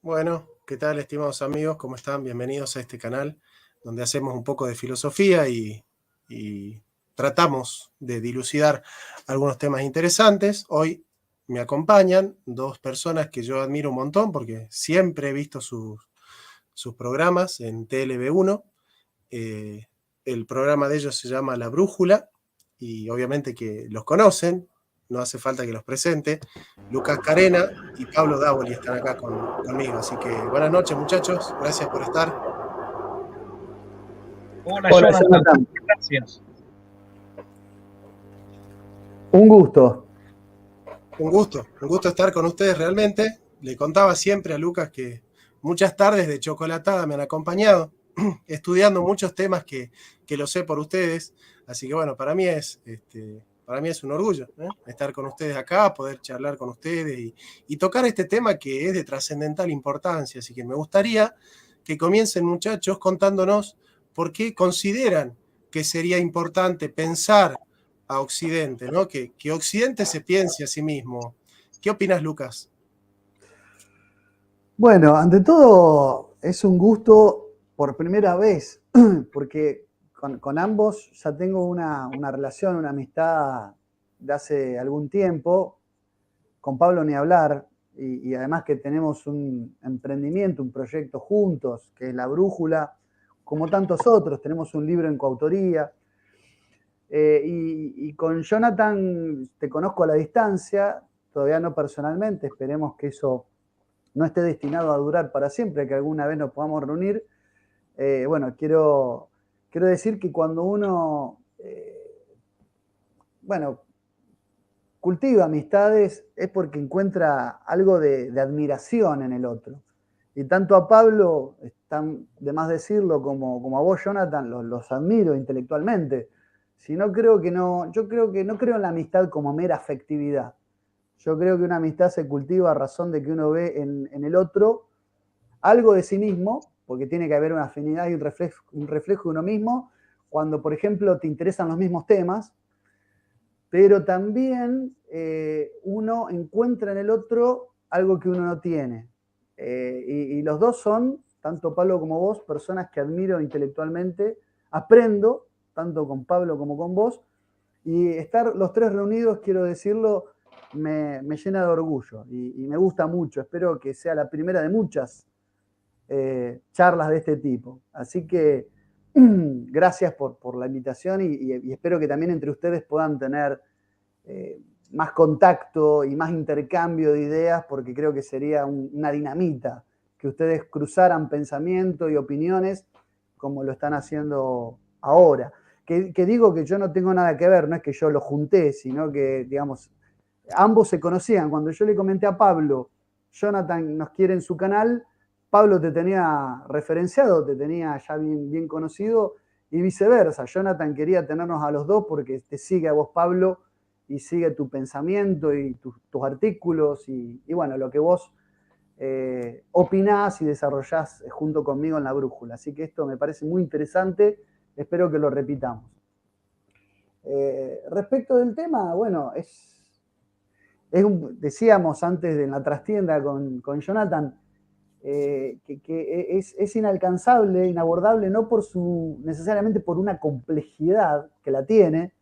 Bueno, ¿qué tal, estimados amigos? ¿Cómo están? Bienvenidos a este canal donde hacemos un poco de filosofía y tratamos de dilucidar algunos temas interesantes. Hoy me acompañan dos personas que yo admiro un montón porque siempre he visto sus programas en TLB1. Eh, el programa de ellos se llama La Brújula y obviamente que los conocen, no hace falta que los presente. Lucas Carena y Pablo Davoli están acá conmigo, así que buenas noches, muchachos, gracias por estar. Hola, Hola, Jonathan, Jonathan. gracias. Un gusto. Un gusto estar con ustedes realmente. Le contaba siempre a Lucas que muchas tardes de chocolatada me han acompañado, estudiando muchos temas que lo sé por ustedes. Así que bueno, para mí es un orgullo, estar con ustedes acá, poder charlar con ustedes y tocar este tema que es de trascendental importancia. Así que me gustaría que comiencen, muchachos, contándonos por qué consideran que sería importante pensar a Occidente, ¿no? Que Occidente se piense a sí mismo. ¿Qué opinas, Lucas? Bueno, ante todo es un gusto por primera vez, porque con ambos ya tengo una relación, una amistad de hace algún tiempo. Con Pablo ni hablar, y además que tenemos un emprendimiento, un proyecto juntos, que es La Brújula, como tantos otros, tenemos un libro en coautoría. Y con Jonathan te conozco a la distancia, todavía no personalmente, esperemos que eso no esté destinado a durar para siempre, que alguna vez nos podamos reunir. Bueno, quiero decir que cuando uno, bueno, cultiva amistades es porque encuentra algo de admiración en el otro. Y tanto a Pablo, están de más decirlo, como a vos, Jonathan, los admiro intelectualmente. Si no creo que no, yo creo que no creo en la amistad como mera afectividad. Yo creo que una amistad se cultiva a razón de que uno ve en el otro algo de sí mismo, porque tiene que haber una afinidad y un reflejo de uno mismo, cuando, por ejemplo, te interesan los mismos temas, pero también uno encuentra en el otro algo que uno no tiene. Y los dos son, tanto Pablo como vos, personas que admiro intelectualmente, aprendo, tanto con Pablo como con vos, y estar los tres reunidos, quiero decirlo, me llena de orgullo y me gusta mucho. Espero que sea la primera de muchas charlas de este tipo. Así que gracias por la invitación y espero que también entre ustedes puedan tener más contacto y más intercambio de ideas, porque creo que sería una dinamita que ustedes cruzaran pensamiento y opiniones como lo están haciendo ahora. Que digo que yo no tengo nada que ver, no es que yo lo junté, sino que, digamos, ambos se conocían. Cuando yo le comenté a Pablo, Jonathan nos quiere en su canal, Pablo te tenía referenciado, te tenía ya bien conocido, y viceversa. Jonathan quería tenernos a los dos porque te sigue a vos, Pablo, y sigue tu pensamiento y tus artículos y bueno, lo que vos opinás y desarrollás junto conmigo en La Brújula. Así que esto me parece muy interesante, espero que lo repitamos. Respecto del tema, bueno, decíamos antes en la trastienda con Jonathan, que es inalcanzable, inabordable, no necesariamente por una complejidad que la tiene,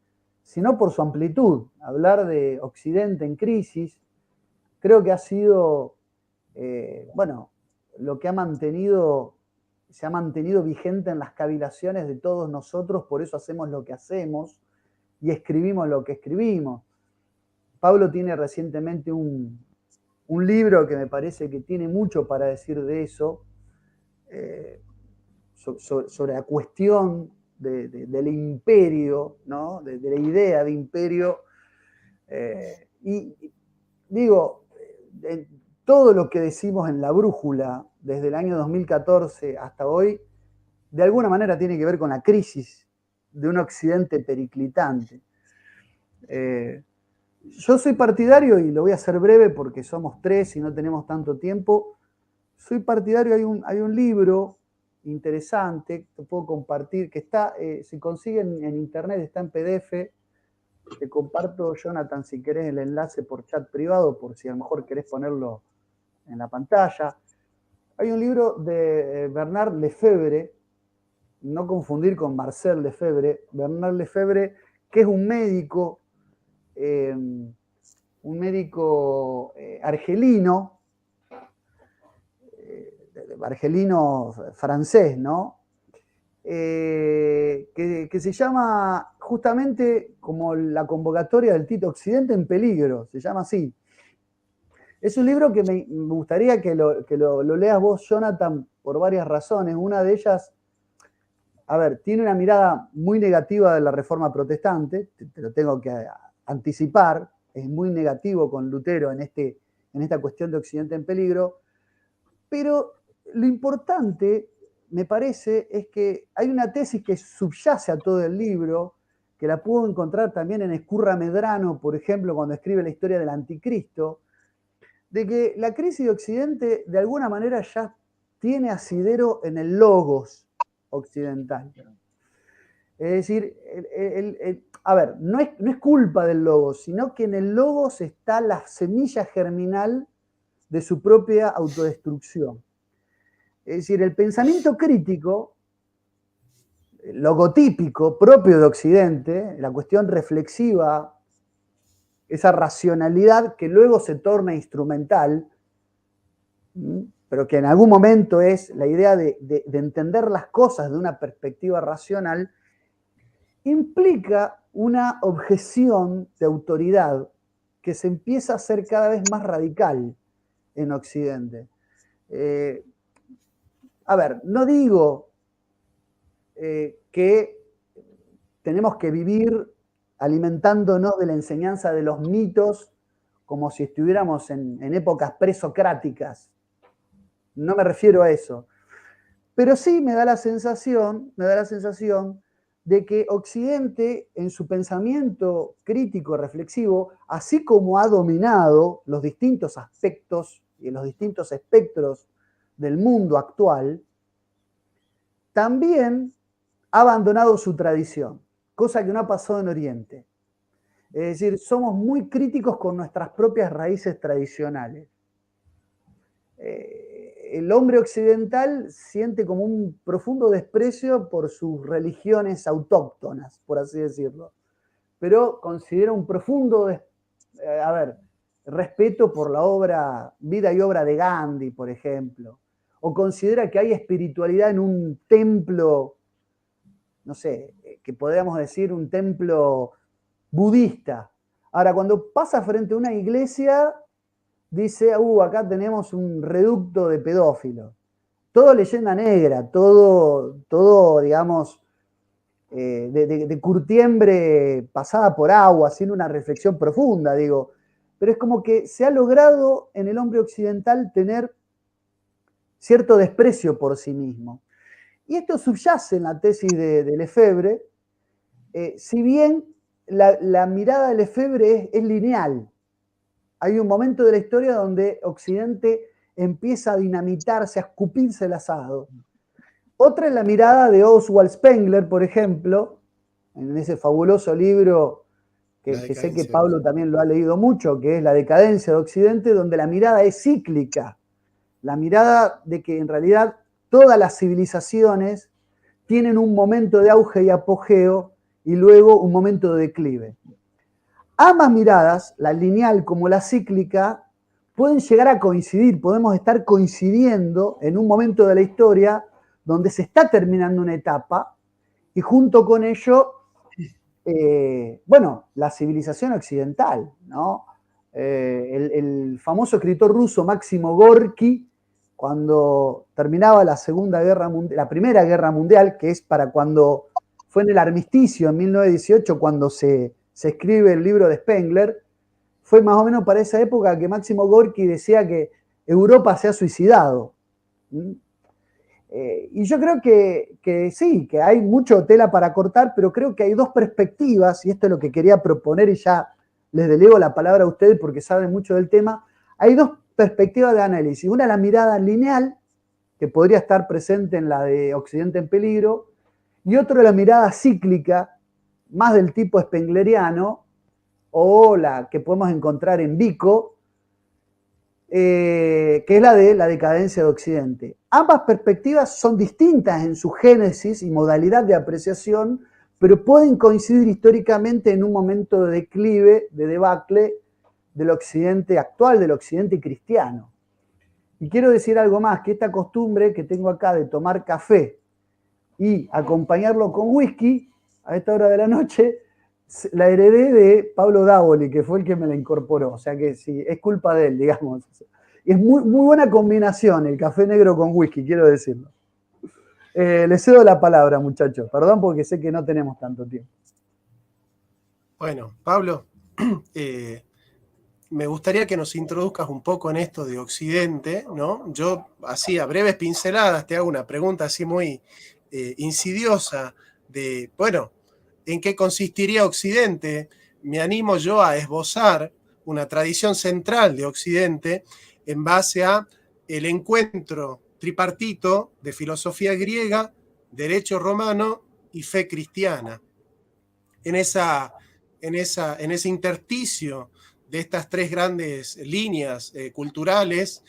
sino por su amplitud. Hablar de Occidente en crisis, creo que ha sido, bueno, lo que se ha mantenido vigente en las cavilaciones de todos nosotros, por eso hacemos lo que hacemos y escribimos lo que escribimos. Pablo tiene recientemente un libro que me parece que tiene mucho para decir de eso, sobre la cuestión del imperio, ¿no? de la idea de imperio. Y digo, todo lo que decimos en La Brújula, desde el año 2014 hasta hoy, de alguna manera tiene que ver con la crisis de un Occidente periclitante. Yo soy partidario, y lo voy a hacer breve porque somos tres y no tenemos tanto tiempo, soy partidario, hay un libro interesante que puedo compartir, que está, se consigue en internet, está en PDF. Te comparto, Jonathan, si querés el enlace por chat privado, por si a lo mejor querés ponerlo en la pantalla. Hay un libro de Bernard Lefebvre, no confundir con Marcel Lefebvre, Bernard Lefebvre, que es un médico argelino, argelino francés, ¿no? Que se llama justamente como la convocatoria del Tito, Occidente en Peligro, se llama así. Es un libro que me gustaría que lo leas vos, Jonathan, por varias razones. Una de ellas, a ver, tiene una mirada muy negativa de la Reforma Protestante, te lo tengo que anticipar, es muy negativo con Lutero en esta cuestión de Occidente en Peligro, pero lo importante, me parece, es que hay una tesis que subyace a todo el libro, que la puedo encontrar también en Escurra Medrano, por ejemplo, cuando escribe la historia del Anticristo, de que la crisis de Occidente de alguna manera ya tiene asidero en el logos occidental. Es decir, a ver, no es culpa del logos, sino que en el logos está la semilla germinal de su propia autodestrucción. Es decir, el pensamiento crítico, logotípico, propio de Occidente, la cuestión reflexiva, esa racionalidad que luego se torna instrumental, pero que en algún momento es la idea de entender las cosas de una perspectiva racional, implica una objeción de autoridad que se empieza a hacer cada vez más radical en Occidente. A ver, no digo que tenemos que vivir alimentándonos de la enseñanza de los mitos como si estuviéramos en épocas presocráticas. No me refiero a eso. Pero sí me da la sensación de que Occidente, en su pensamiento crítico, reflexivo, así como ha dominado los distintos aspectos y los distintos espectros del mundo actual, también ha abandonado su tradición, cosa que no ha pasado en Oriente. Es decir, somos muy críticos con nuestras propias raíces tradicionales. El hombre occidental siente como un profundo desprecio por sus religiones autóctonas, por así decirlo, pero considera un profundo, respeto por la obra, vida y obra de Gandhi, por ejemplo, o considera que hay espiritualidad en un templo, no sé, que podríamos decir un templo budista. Ahora, cuando pasa frente a una iglesia, dice, acá tenemos un reducto de pedófilos. Todo leyenda negra, todo digamos, de curtiembre pasada por agua, sin una reflexión profunda, digo. Pero es como que se ha logrado en el hombre occidental tener cierto desprecio por sí mismo. Y esto subyace en la tesis de Lefebvre, si bien la mirada de Lefebvre es lineal. Hay un momento de la historia donde Occidente empieza a dinamitarse, a escupirse el asado. Otra es la mirada de Oswald Spengler, por ejemplo, en ese fabuloso libro que sé que Pablo también lo ha leído mucho, que es La decadencia de Occidente, donde la mirada es cíclica. La mirada de que en realidad todas las civilizaciones tienen un momento de auge y apogeo y luego un momento de declive. Ambas miradas, la lineal como la cíclica, pueden llegar a coincidir, podemos estar coincidiendo en un momento de la historia donde se está terminando una etapa y junto con ello, la civilización occidental, ¿no? El famoso escritor ruso Máximo Gorki, cuando terminaba la Primera Guerra Mundial, que es para cuando fue en el armisticio en 1918, cuando se escribe el libro de Spengler, fue más o menos para esa época que Máximo Gorki decía que Europa se ha suicidado. Y yo creo que sí, que hay mucho tela para cortar, pero creo que hay dos perspectivas, y esto es lo que quería proponer y ya les delego la palabra a ustedes porque saben mucho del tema. Hay dos perspectivas de análisis. Una, la mirada lineal, que podría estar presente en la de Occidente en Peligro, y otra, la mirada cíclica, más del tipo spengleriano, o la que podemos encontrar en Vico, que es la de la decadencia de Occidente. Ambas perspectivas son distintas en su génesis y modalidad de apreciación, pero pueden coincidir históricamente en un momento de declive, de debacle del Occidente actual, del Occidente cristiano. Y quiero decir algo más, que esta costumbre que tengo acá de tomar café y acompañarlo con whisky a esta hora de la noche, la heredé de Pablo Dávoli, que fue el que me la incorporó. O sea que sí, es culpa de él, digamos. Y es muy, muy buena combinación el café negro con whisky, quiero decirlo. Les cedo la palabra, muchachos. Perdón porque sé que no tenemos tanto tiempo. Bueno, Pablo, me gustaría que nos introduzcas un poco en esto de Occidente, ¿no? Yo, así a breves pinceladas, te hago una pregunta así muy insidiosa de, bueno, ¿en qué consistiría Occidente? Me animo yo a esbozar una tradición central de Occidente en base a el encuentro tripartito de filosofía griega, derecho romano y fe cristiana. En ese intersticio de estas tres grandes líneas culturales,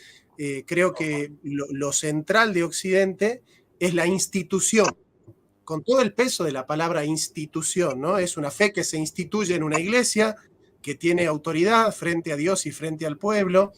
creo que lo central de Occidente es la institución, con todo el peso de la palabra institución, ¿no? Es una fe que se instituye en una iglesia, que tiene autoridad frente a Dios y frente al pueblo,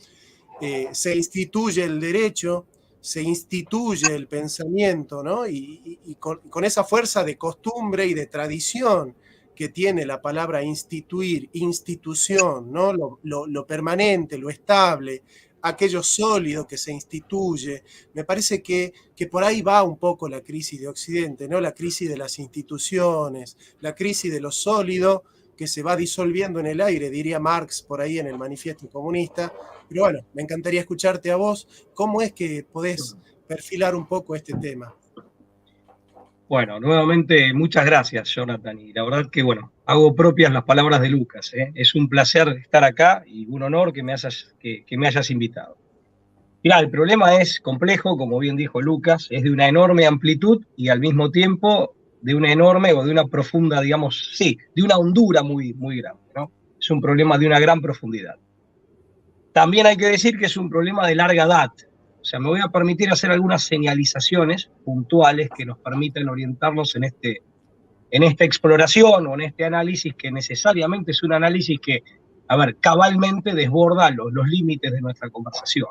se instituye el derecho, se instituye el pensamiento, ¿no? Y con esa fuerza de costumbre y de tradición que tiene la palabra instituir, institución, ¿no? Lo permanente, lo estable, aquello sólido que se instituye. Me parece que por ahí va un poco la crisis de Occidente, ¿no? La crisis de las instituciones, la crisis de lo sólido que se va disolviendo en el aire, diría Marx por ahí en el Manifiesto Comunista. Pero bueno, me encantaría escucharte a vos. ¿Cómo es que podés perfilar un poco este tema? Bueno, nuevamente muchas gracias, Jonathan. Y la verdad que, bueno, hago propias las palabras de Lucas. Es un placer estar acá y un honor que me hayas invitado. Mirá, el problema es complejo, como bien dijo Lucas, es de una enorme amplitud y al mismo tiempo de una enorme o de una profunda, digamos, sí, de una hondura muy, muy grande, ¿no? Es un problema de una gran profundidad. También hay que decir que es un problema de larga data. O sea, me voy a permitir hacer algunas señalizaciones puntuales que nos permiten orientarnos en esta exploración o en este análisis que necesariamente es un análisis que, a ver, cabalmente desborda los límites de nuestra conversación.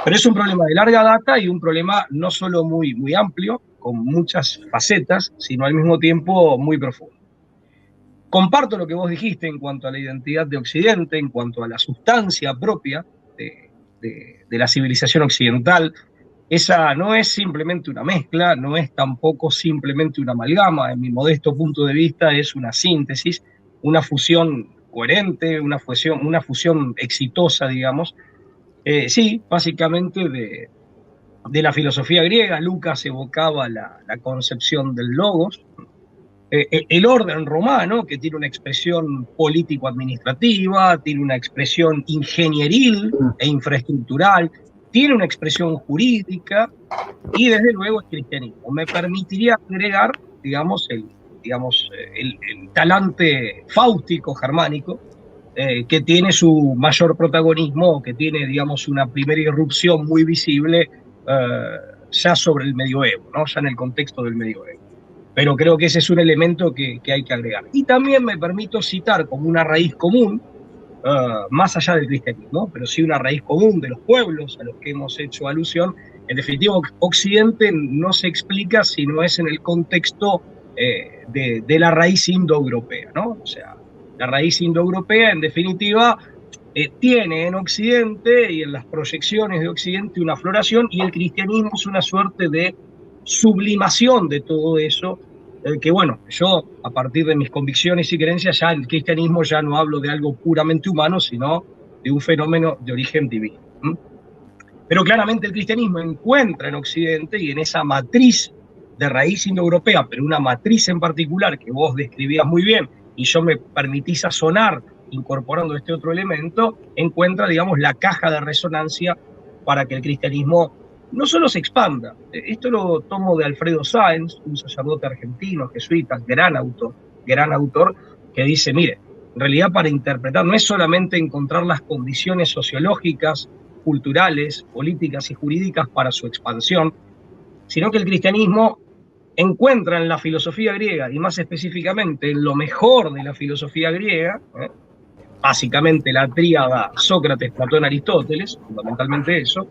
Pero es un problema de larga data y un problema no solo muy, muy amplio, con muchas facetas, sino al mismo tiempo muy profundo. Comparto lo que vos dijiste en cuanto a la identidad de Occidente, en cuanto a la sustancia propia de la civilización occidental. Esa no es simplemente una mezcla, no es tampoco simplemente una amalgama. En mi modesto punto de vista es una síntesis, una fusión coherente, una fusión exitosa, digamos. Sí, básicamente de la filosofía griega. Lucas evocaba la concepción del logos. El orden romano, que tiene una expresión político-administrativa, tiene una expresión ingenieril e infraestructural, tiene una expresión jurídica y desde luego el cristianismo. Me permitiría agregar, digamos, el talante fáustico germánico, que tiene su mayor protagonismo, que tiene, digamos, una primera irrupción muy visible ya sobre el medioevo, ¿no? Ya en el contexto del medioevo. Pero creo que ese es un elemento que hay que agregar. Y también me permito citar como una raíz común, más allá del cristianismo, pero sí una raíz común de los pueblos a los que hemos hecho alusión. En definitiva, Occidente no se explica si no es en el contexto de la raíz indoeuropea, ¿no? O sea, la raíz indoeuropea, en definitiva, tiene en Occidente y en las proyecciones de Occidente una floración, y el cristianismo es una suerte de sublimación de todo eso, que bueno, yo a partir de mis convicciones y creencias, ya el cristianismo ya no hablo de algo puramente humano, sino de un fenómeno de origen divino. Pero claramente el cristianismo encuentra en Occidente y en esa matriz de raíz indoeuropea, pero una matriz en particular que vos describías muy bien y yo me permití sazonar incorporando este otro elemento, encuentra, digamos, la caja de resonancia para que el cristianismo no solo se expanda. Esto lo tomo de Alfredo Sáenz, un sacerdote argentino, jesuita, gran autor, que dice, mire, en realidad para interpretar, no es solamente encontrar las condiciones sociológicas, culturales, políticas y jurídicas para su expansión, sino que el cristianismo encuentra en la filosofía griega, y más específicamente en lo mejor de la filosofía griega, básicamente la tríada Sócrates, Platón, Aristóteles, fundamentalmente eso,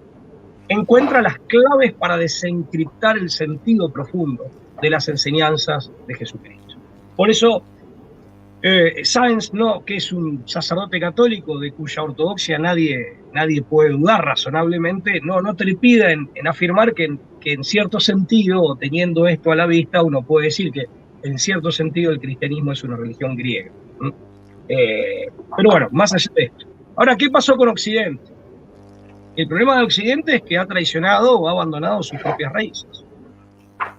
encuentra las claves para desencriptar el sentido profundo de las enseñanzas de Jesucristo. Por eso, Sáenz, que es un sacerdote católico de cuya ortodoxia nadie puede dudar razonablemente, no trepida en afirmar que en cierto sentido, teniendo esto a la vista, uno puede decir que en cierto sentido el cristianismo es una religión griega. Pero bueno, más allá de esto. Ahora, ¿qué pasó con Occidente? El problema de Occidente es que ha traicionado o ha abandonado sus propias raíces,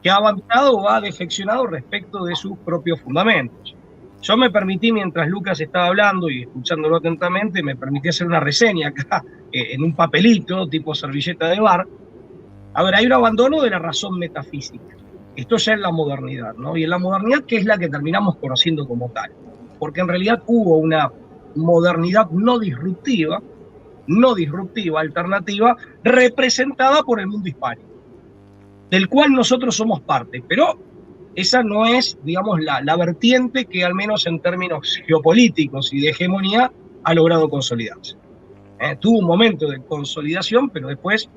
que ha abandonado o ha defeccionado respecto de sus propios fundamentos. Yo me permití, mientras Lucas estaba hablando y escuchándolo atentamente, me permití hacer una reseña acá, en un papelito, tipo servilleta de bar. A ver, hay un abandono de la razón metafísica. Esto ya es la modernidad, ¿no? Y en la modernidad, que es la que terminamos conociendo como tal. Porque en realidad hubo una modernidad no disruptiva, alternativa, representada por el mundo hispánico, del cual nosotros somos parte, pero esa no es, digamos, la vertiente que al menos en términos geopolíticos y de hegemonía ha logrado consolidarse. Tuvo un momento de consolidación, pero después,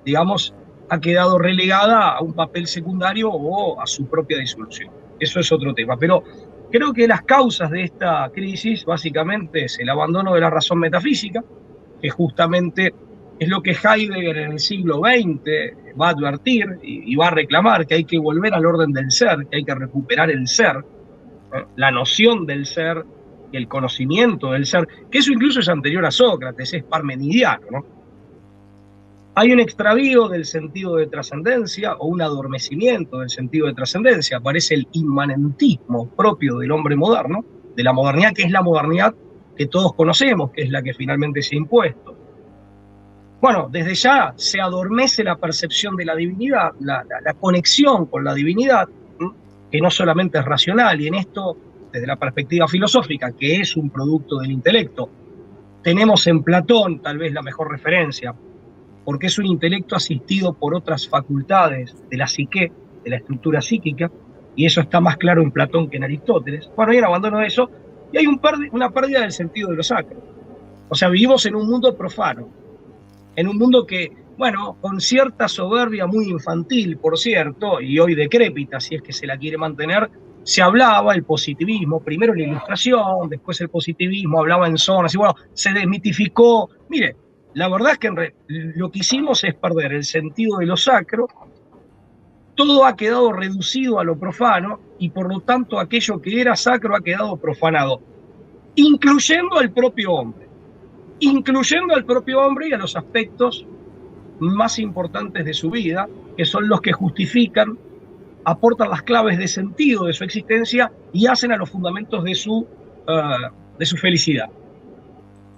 digamos, ha quedado relegada a un papel secundario o a su propia disolución. Eso es otro tema, pero creo que las causas de esta crisis básicamente es el abandono de la razón metafísica, que justamente es lo que Heidegger en el siglo XX va a advertir y va a reclamar, que hay que volver al orden del ser, que hay que recuperar el ser, la noción del ser, el conocimiento del ser, que eso incluso es anterior a Sócrates, es parmenidiano, ¿no? Hay un extravío del sentido de trascendencia o un adormecimiento del sentido de trascendencia, aparece el inmanentismo propio del hombre moderno, de la modernidad, que es la modernidad que todos conocemos, que es la que finalmente se ha impuesto. Bueno, desde ya se adormece la percepción de la divinidad, la conexión con la divinidad, que no solamente es racional, y en esto, desde la perspectiva filosófica, que es un producto del intelecto, tenemos en Platón tal vez la mejor referencia, porque es un intelecto asistido por otras facultades de la psique, de la estructura psíquica, y eso está más claro en Platón que en Aristóteles. Bueno, hay un abandono de eso, y hay una pérdida del sentido de lo sacro. O sea, vivimos en un mundo profano, en un mundo que, bueno, con cierta soberbia muy infantil, por cierto, y hoy decrépita, si es que se la quiere mantener, se hablaba el positivismo, primero la Ilustración, después el positivismo, hablaba en zonas, y bueno, se desmitificó. Mire, la verdad es que lo que hicimos es perder el sentido de lo sacro, todo ha quedado reducido a lo profano, y por lo tanto aquello que era sacro ha quedado profanado, incluyendo al propio hombre y a los aspectos más importantes de su vida, que son los que justifican, aportan las claves de sentido de su existencia y hacen a los fundamentos de su felicidad.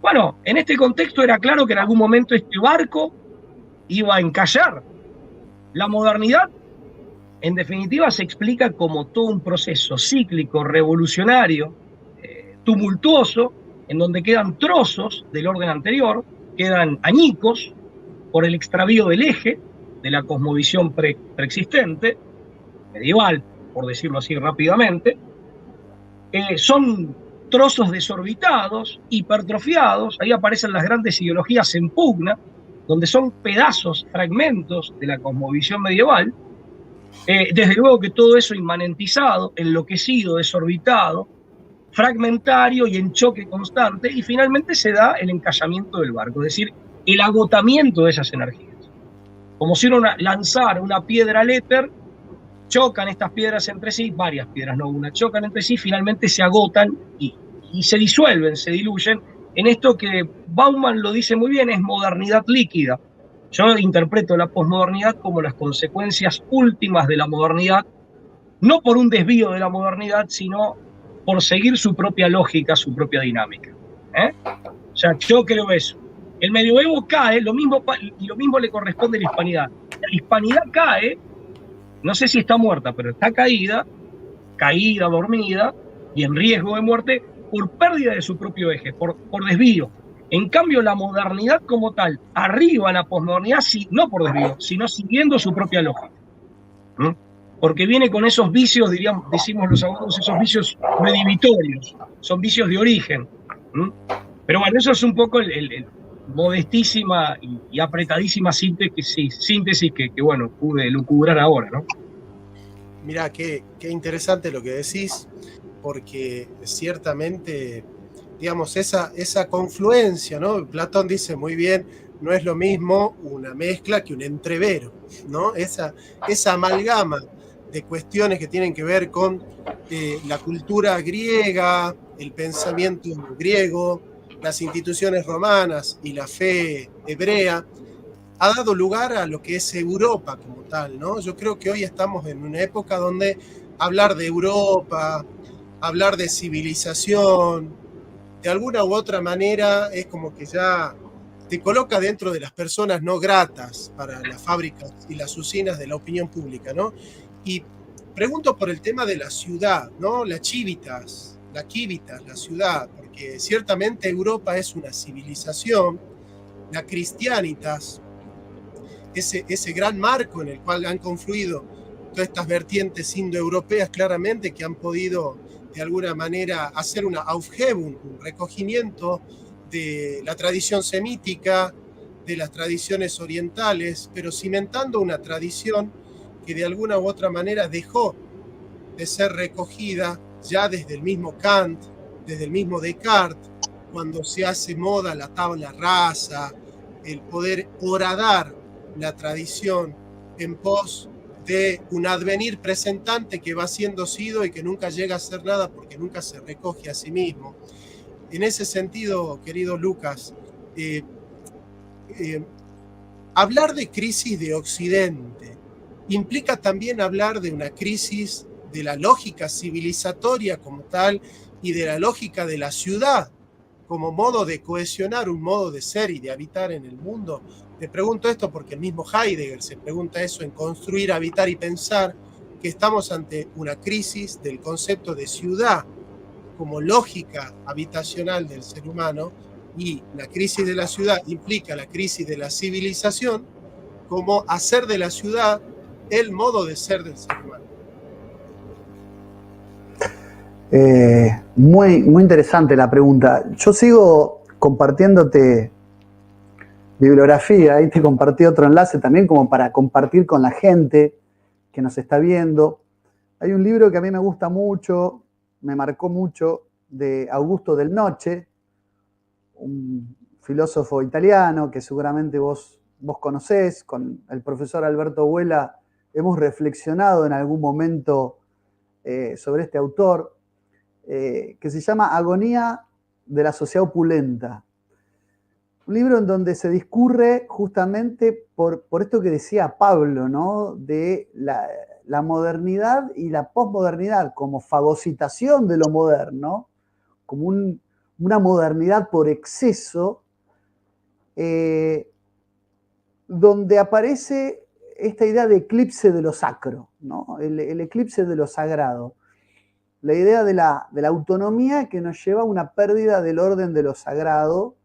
Bueno, en este contexto era claro que en algún momento este barco iba a encallar. La modernidad, en definitiva, se explica como todo un proceso cíclico, revolucionario, tumultuoso, en donde quedan trozos del orden anterior, quedan añicos por el extravío del eje de la cosmovisión preexistente, medieval, por decirlo así rápidamente. Son trozos desorbitados, hipertrofiados, ahí aparecen las grandes ideologías en pugna, donde son pedazos, fragmentos de la cosmovisión medieval. Desde luego que todo eso inmanentizado, enloquecido, desorbitado, fragmentario y en choque constante, y finalmente se da el encallamiento del barco, es decir, el agotamiento de esas energías. Como si uno lanzara una piedra al éter, chocan estas piedras entre sí, varias piedras, no una, chocan entre sí, finalmente se agotan y se disuelven, se diluyen, en esto que Bauman lo dice muy bien, es modernidad líquida. Yo interpreto la posmodernidad como las consecuencias últimas de la modernidad, no por un desvío de la modernidad, sino por seguir su propia lógica, su propia dinámica. O sea, yo creo eso. El medioevo cae, lo mismo le corresponde a la hispanidad. La hispanidad cae, no sé si está muerta, pero está caída, dormida y en riesgo de muerte por pérdida de su propio eje, por desvío. En cambio, la modernidad como tal, arriba la posmodernidad, no por desvío, sino siguiendo su propia lógica. ¿No? Porque viene con esos vicios, decimos los abogados, esos vicios redivitorios, son vicios de origen. ¿No? Pero bueno, eso es un poco el modestísima y apretadísima síntesis que, bueno, pude lucubrar ahora, ¿no? Mirá, qué interesante lo que decís, porque ciertamente, digamos, esa confluencia, ¿no? Platón dice muy bien, no es lo mismo una mezcla que un entrevero, ¿no? Esa amalgama de cuestiones que tienen que ver con la cultura griega, el pensamiento griego, las instituciones romanas y la fe hebrea, ha dado lugar a lo que es Europa como tal, ¿no? Yo creo que hoy estamos en una época donde hablar de Europa, hablar de civilización, de alguna u otra manera es como que ya te coloca dentro de las personas no gratas para las fábricas y las usinas de la opinión pública, ¿no? Y pregunto por el tema de la ciudad, ¿no? La civitas, la ciudad, porque ciertamente Europa es una civilización, la cristianitas, ese gran marco en el cual han confluido todas estas vertientes indoeuropeas claramente que han podido de alguna manera hacer una Aufhebung, un recogimiento de la tradición semítica, de las tradiciones orientales, pero cimentando una tradición que de alguna u otra manera dejó de ser recogida ya desde el mismo Kant, desde el mismo Descartes, cuando se hace moda la tabla rasa, el poder horadar la tradición en pos de un advenir presentante que va siendo sido y que nunca llega a ser nada porque nunca se recoge a sí mismo. En ese sentido, querido Lucas, hablar de crisis de Occidente implica también hablar de una crisis de la lógica civilizatoria como tal y de la lógica de la ciudad como modo de cohesionar un modo de ser y de habitar en el mundo. Te pregunto esto porque el mismo Heidegger se pregunta eso en Construir, Habitar y Pensar, que estamos ante una crisis del concepto de ciudad como lógica habitacional del ser humano, y la crisis de la ciudad implica la crisis de la civilización como hacer de la ciudad el modo de ser del ser humano. Muy interesante la pregunta. Yo sigo compartiéndote bibliografía, ahí te compartí otro enlace también como para compartir con la gente que nos está viendo. Hay un libro que a mí me gusta mucho, me marcó mucho, de Augusto Del Noce, un filósofo italiano que seguramente vos conocés. Con el profesor Alberto Huela hemos reflexionado en algún momento sobre este autor, que se llama Agonía de la sociedad opulenta. Un libro en donde se discurre justamente por esto que decía Pablo, ¿no? De la modernidad y la posmodernidad como fagocitación de lo moderno, como una modernidad por exceso, donde aparece esta idea de eclipse de lo sacro, ¿no? El eclipse de lo sagrado. La idea de la autonomía que nos lleva a una pérdida del orden de lo sagrado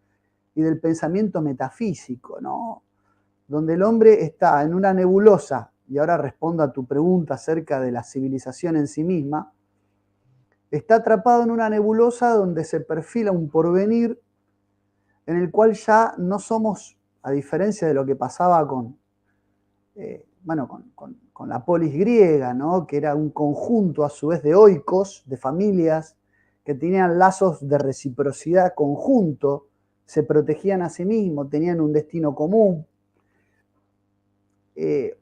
y del pensamiento metafísico, ¿no? Donde el hombre está en una nebulosa, y ahora respondo a tu pregunta acerca de la civilización en sí misma, está atrapado en una nebulosa donde se perfila un porvenir en el cual ya no somos, a diferencia de lo que pasaba con la polis griega, ¿no? Que era un conjunto a su vez de oikos, de familias, que tenían lazos de reciprocidad conjunto, se protegían a sí mismos, tenían un destino común.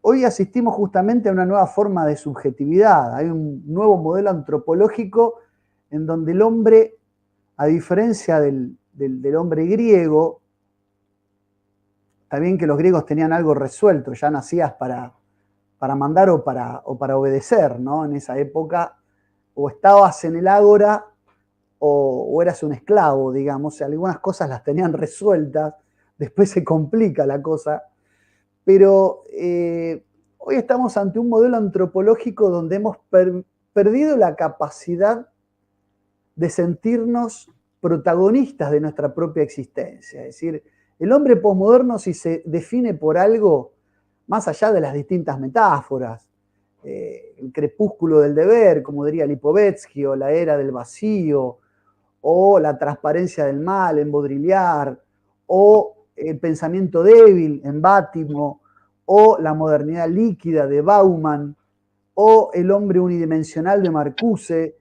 Hoy asistimos justamente a una nueva forma de subjetividad, hay un nuevo modelo antropológico en donde el hombre, a diferencia del hombre griego, está bien que los griegos tenían algo resuelto, ya nacías para mandar o para obedecer, ¿no? En esa época, o estabas en el ágora o eras un esclavo, digamos. O sea, algunas cosas las tenían resueltas, después se complica la cosa. Pero hoy estamos ante un modelo antropológico donde hemos perdido la capacidad de sentirnos protagonistas de nuestra propia existencia. Es decir, el hombre posmoderno, si se define por algo, más allá de las distintas metáforas, el crepúsculo del deber, como diría Lipovetsky, o la era del vacío, o la transparencia del mal en Baudrillard, o el pensamiento débil en Bátimo, o la modernidad líquida de Bauman, o el hombre unidimensional de Marcuse,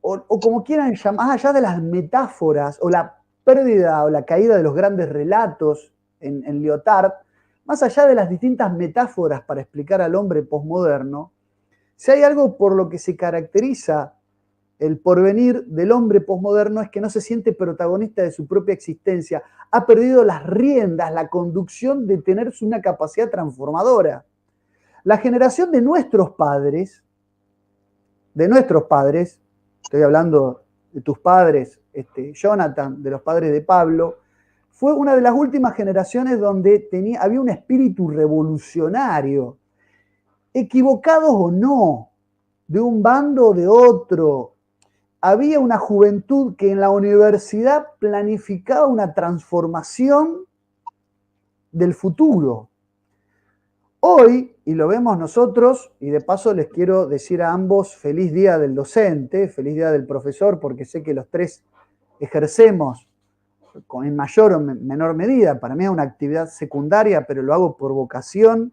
o como quieran llamar, más allá de las metáforas, o la pérdida o la caída de los grandes relatos en Lyotard, más allá de las distintas metáforas para explicar al hombre posmoderno, si hay algo por lo que se caracteriza el porvenir del hombre posmoderno es que no se siente protagonista de su propia existencia, ha perdido las riendas, la conducción de tener una capacidad transformadora. La generación de nuestros padres, estoy hablando de tus padres, Jonathan, de los padres de Pablo, fue una de las últimas generaciones donde había un espíritu revolucionario, equivocados o no, de un bando o de otro. Había una juventud que en la universidad planificaba una transformación del futuro. Hoy, y lo vemos nosotros, y de paso les quiero decir a ambos feliz día del docente, feliz día del profesor, porque sé que los tres ejercemos en mayor o menor medida. Para mí es una actividad secundaria, pero lo hago por vocación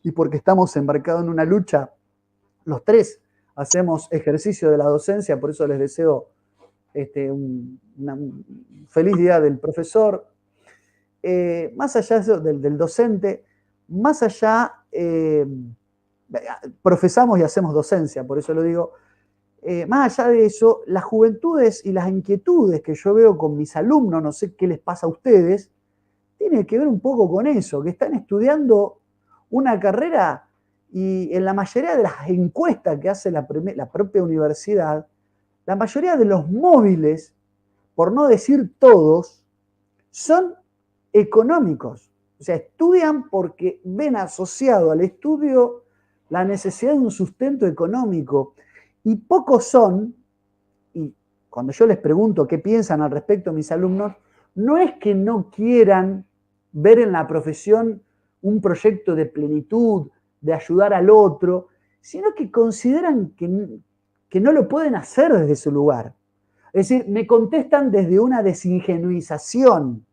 y porque estamos embarcados en una lucha. Los tres hacemos ejercicio de la docencia, por eso les deseo un feliz día del profesor. Más allá del docente, más allá, profesamos y hacemos docencia, por eso lo digo, más allá de eso, las juventudes y las inquietudes que yo veo con mis alumnos, no sé qué les pasa a ustedes, tiene que ver un poco con eso, que están estudiando una carrera y en la mayoría de las encuestas que hace la propia universidad, la mayoría de los móviles, por no decir todos, son económicos. O sea, estudian porque ven asociado al estudio la necesidad de un sustento económico. Y pocos son, y cuando yo les pregunto qué piensan al respecto mis alumnos, no es que no quieran ver en la profesión un proyecto de plenitud, de ayudar al otro, sino que consideran que no lo pueden hacer desde su lugar. Es decir, me contestan desde una desingenuización.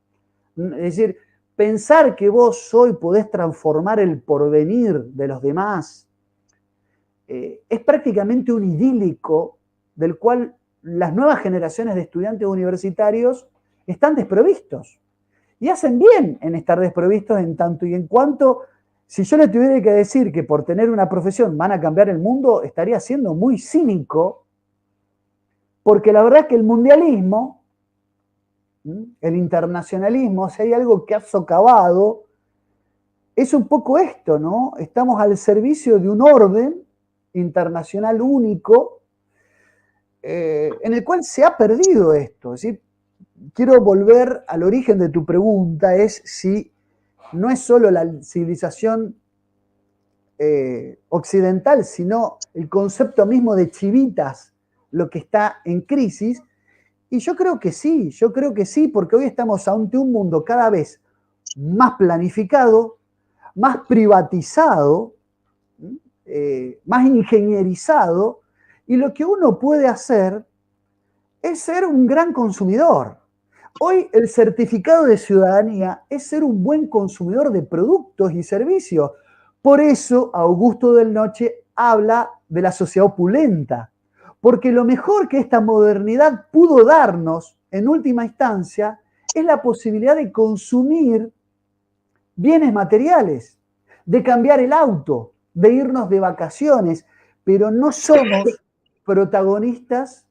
Es decir, pensar que vos hoy podés transformar el porvenir de los demás es prácticamente un idílico del cual las nuevas generaciones de estudiantes universitarios están desprovistos. Y hacen bien en estar desprovistos en tanto y en cuanto, si yo les tuviera que decir que por tener una profesión van a cambiar el mundo, estaría siendo muy cínico, porque la verdad es que el mundialismo, el internacionalismo, si hay algo que ha socavado, es un poco esto, ¿no? Estamos al servicio de un orden internacional único en el cual se ha perdido esto. Es decir, quiero volver al origen de tu pregunta, es si no es solo la civilización occidental, sino el concepto mismo de chivitas lo que está en crisis. Y yo creo que sí, porque hoy estamos ante un mundo cada vez más planificado, más privatizado, más ingenierizado, y lo que uno puede hacer es ser un gran consumidor. Hoy el certificado de ciudadanía es ser un buen consumidor de productos y servicios. Por eso Augusto del Noche habla de la sociedad opulenta, porque lo mejor que esta modernidad pudo darnos en última instancia es la posibilidad de consumir bienes materiales, de cambiar el auto, de irnos de vacaciones, pero no somos protagonistas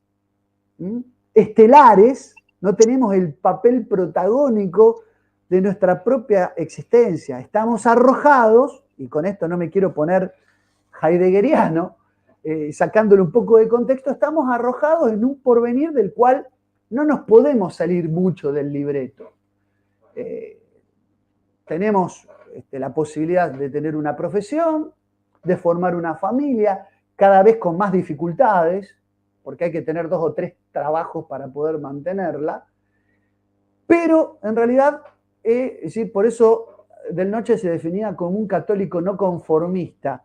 estelares, no tenemos el papel protagónico de nuestra propia existencia. Estamos arrojados, y con esto no me quiero poner heideggeriano, sacándole un poco de contexto, estamos arrojados en un porvenir del cual no nos podemos salir mucho del libreto. Tenemos la posibilidad de tener una profesión, de formar una familia, cada vez con más dificultades, porque hay que tener 2 o 3 trabajos para poder mantenerla. Pero en realidad, por eso Del Noche se definía como un católico no conformista.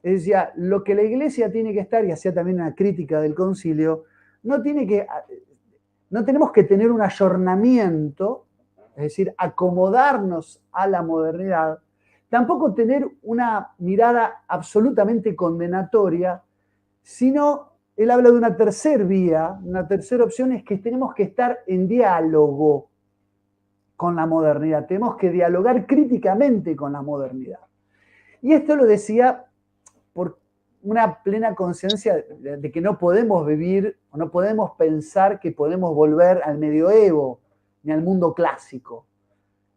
Es decir, lo que la Iglesia tiene que estar, y hacía también una crítica del concilio, no tenemos que tener un ayornamiento, es decir, acomodarnos a la modernidad, tampoco tener una mirada absolutamente condenatoria, sino él habla de una tercera vía, una tercera opción es que tenemos que estar en diálogo con la modernidad, tenemos que dialogar críticamente con la modernidad. Y esto lo decía por una plena conciencia de que no podemos vivir o no podemos pensar que podemos volver al medioevo ni al mundo clásico.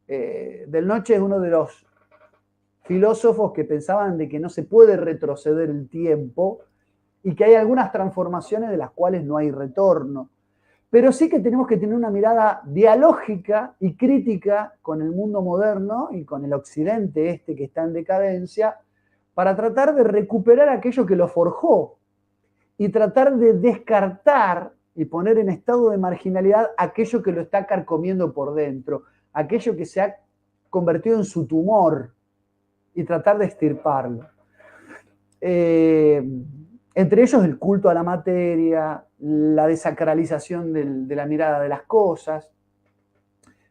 Del Noche es uno de los filósofos que pensaban de que no se puede retroceder el tiempo y que hay algunas transformaciones de las cuales no hay retorno. Pero sí que tenemos que tener una mirada dialógica y crítica con el mundo moderno y con el occidente que está en decadencia, para tratar de recuperar aquello que lo forjó y tratar de descartar y poner en estado de marginalidad aquello que lo está carcomiendo por dentro, aquello que se ha convertido en su tumor y tratar de extirparlo. Entre ellos el culto a la materia, la desacralización de la mirada de las cosas.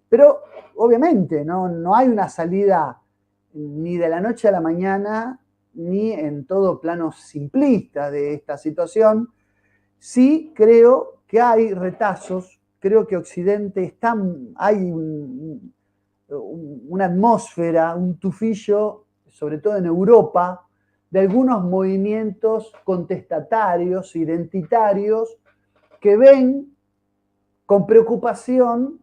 Pero obviamente no hay una salida ni de la noche a la mañana, ni en todo plano simplista de esta situación. Sí creo que hay retazos, creo que Occidente hay una atmósfera, un tufillo, sobre todo en Europa, de algunos movimientos contestatarios, identitarios, que ven con preocupación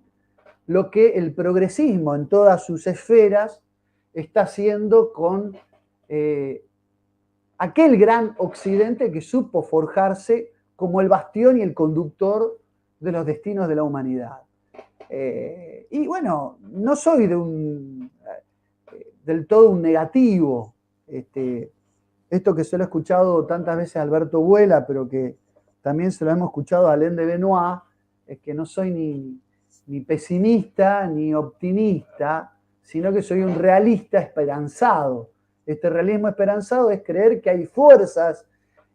lo que el progresismo en todas sus esferas está haciendo con aquel gran Occidente que supo forjarse como el bastión y el conductor de los destinos de la humanidad. Y bueno, no soy del todo un negativo. Esto que se lo he escuchado tantas veces a Alberto Vuela, pero que también se lo hemos escuchado a Alain de Benoit, es que no soy ni pesimista ni optimista, sino que soy un realista esperanzado. Este realismo esperanzado es creer que hay fuerzas,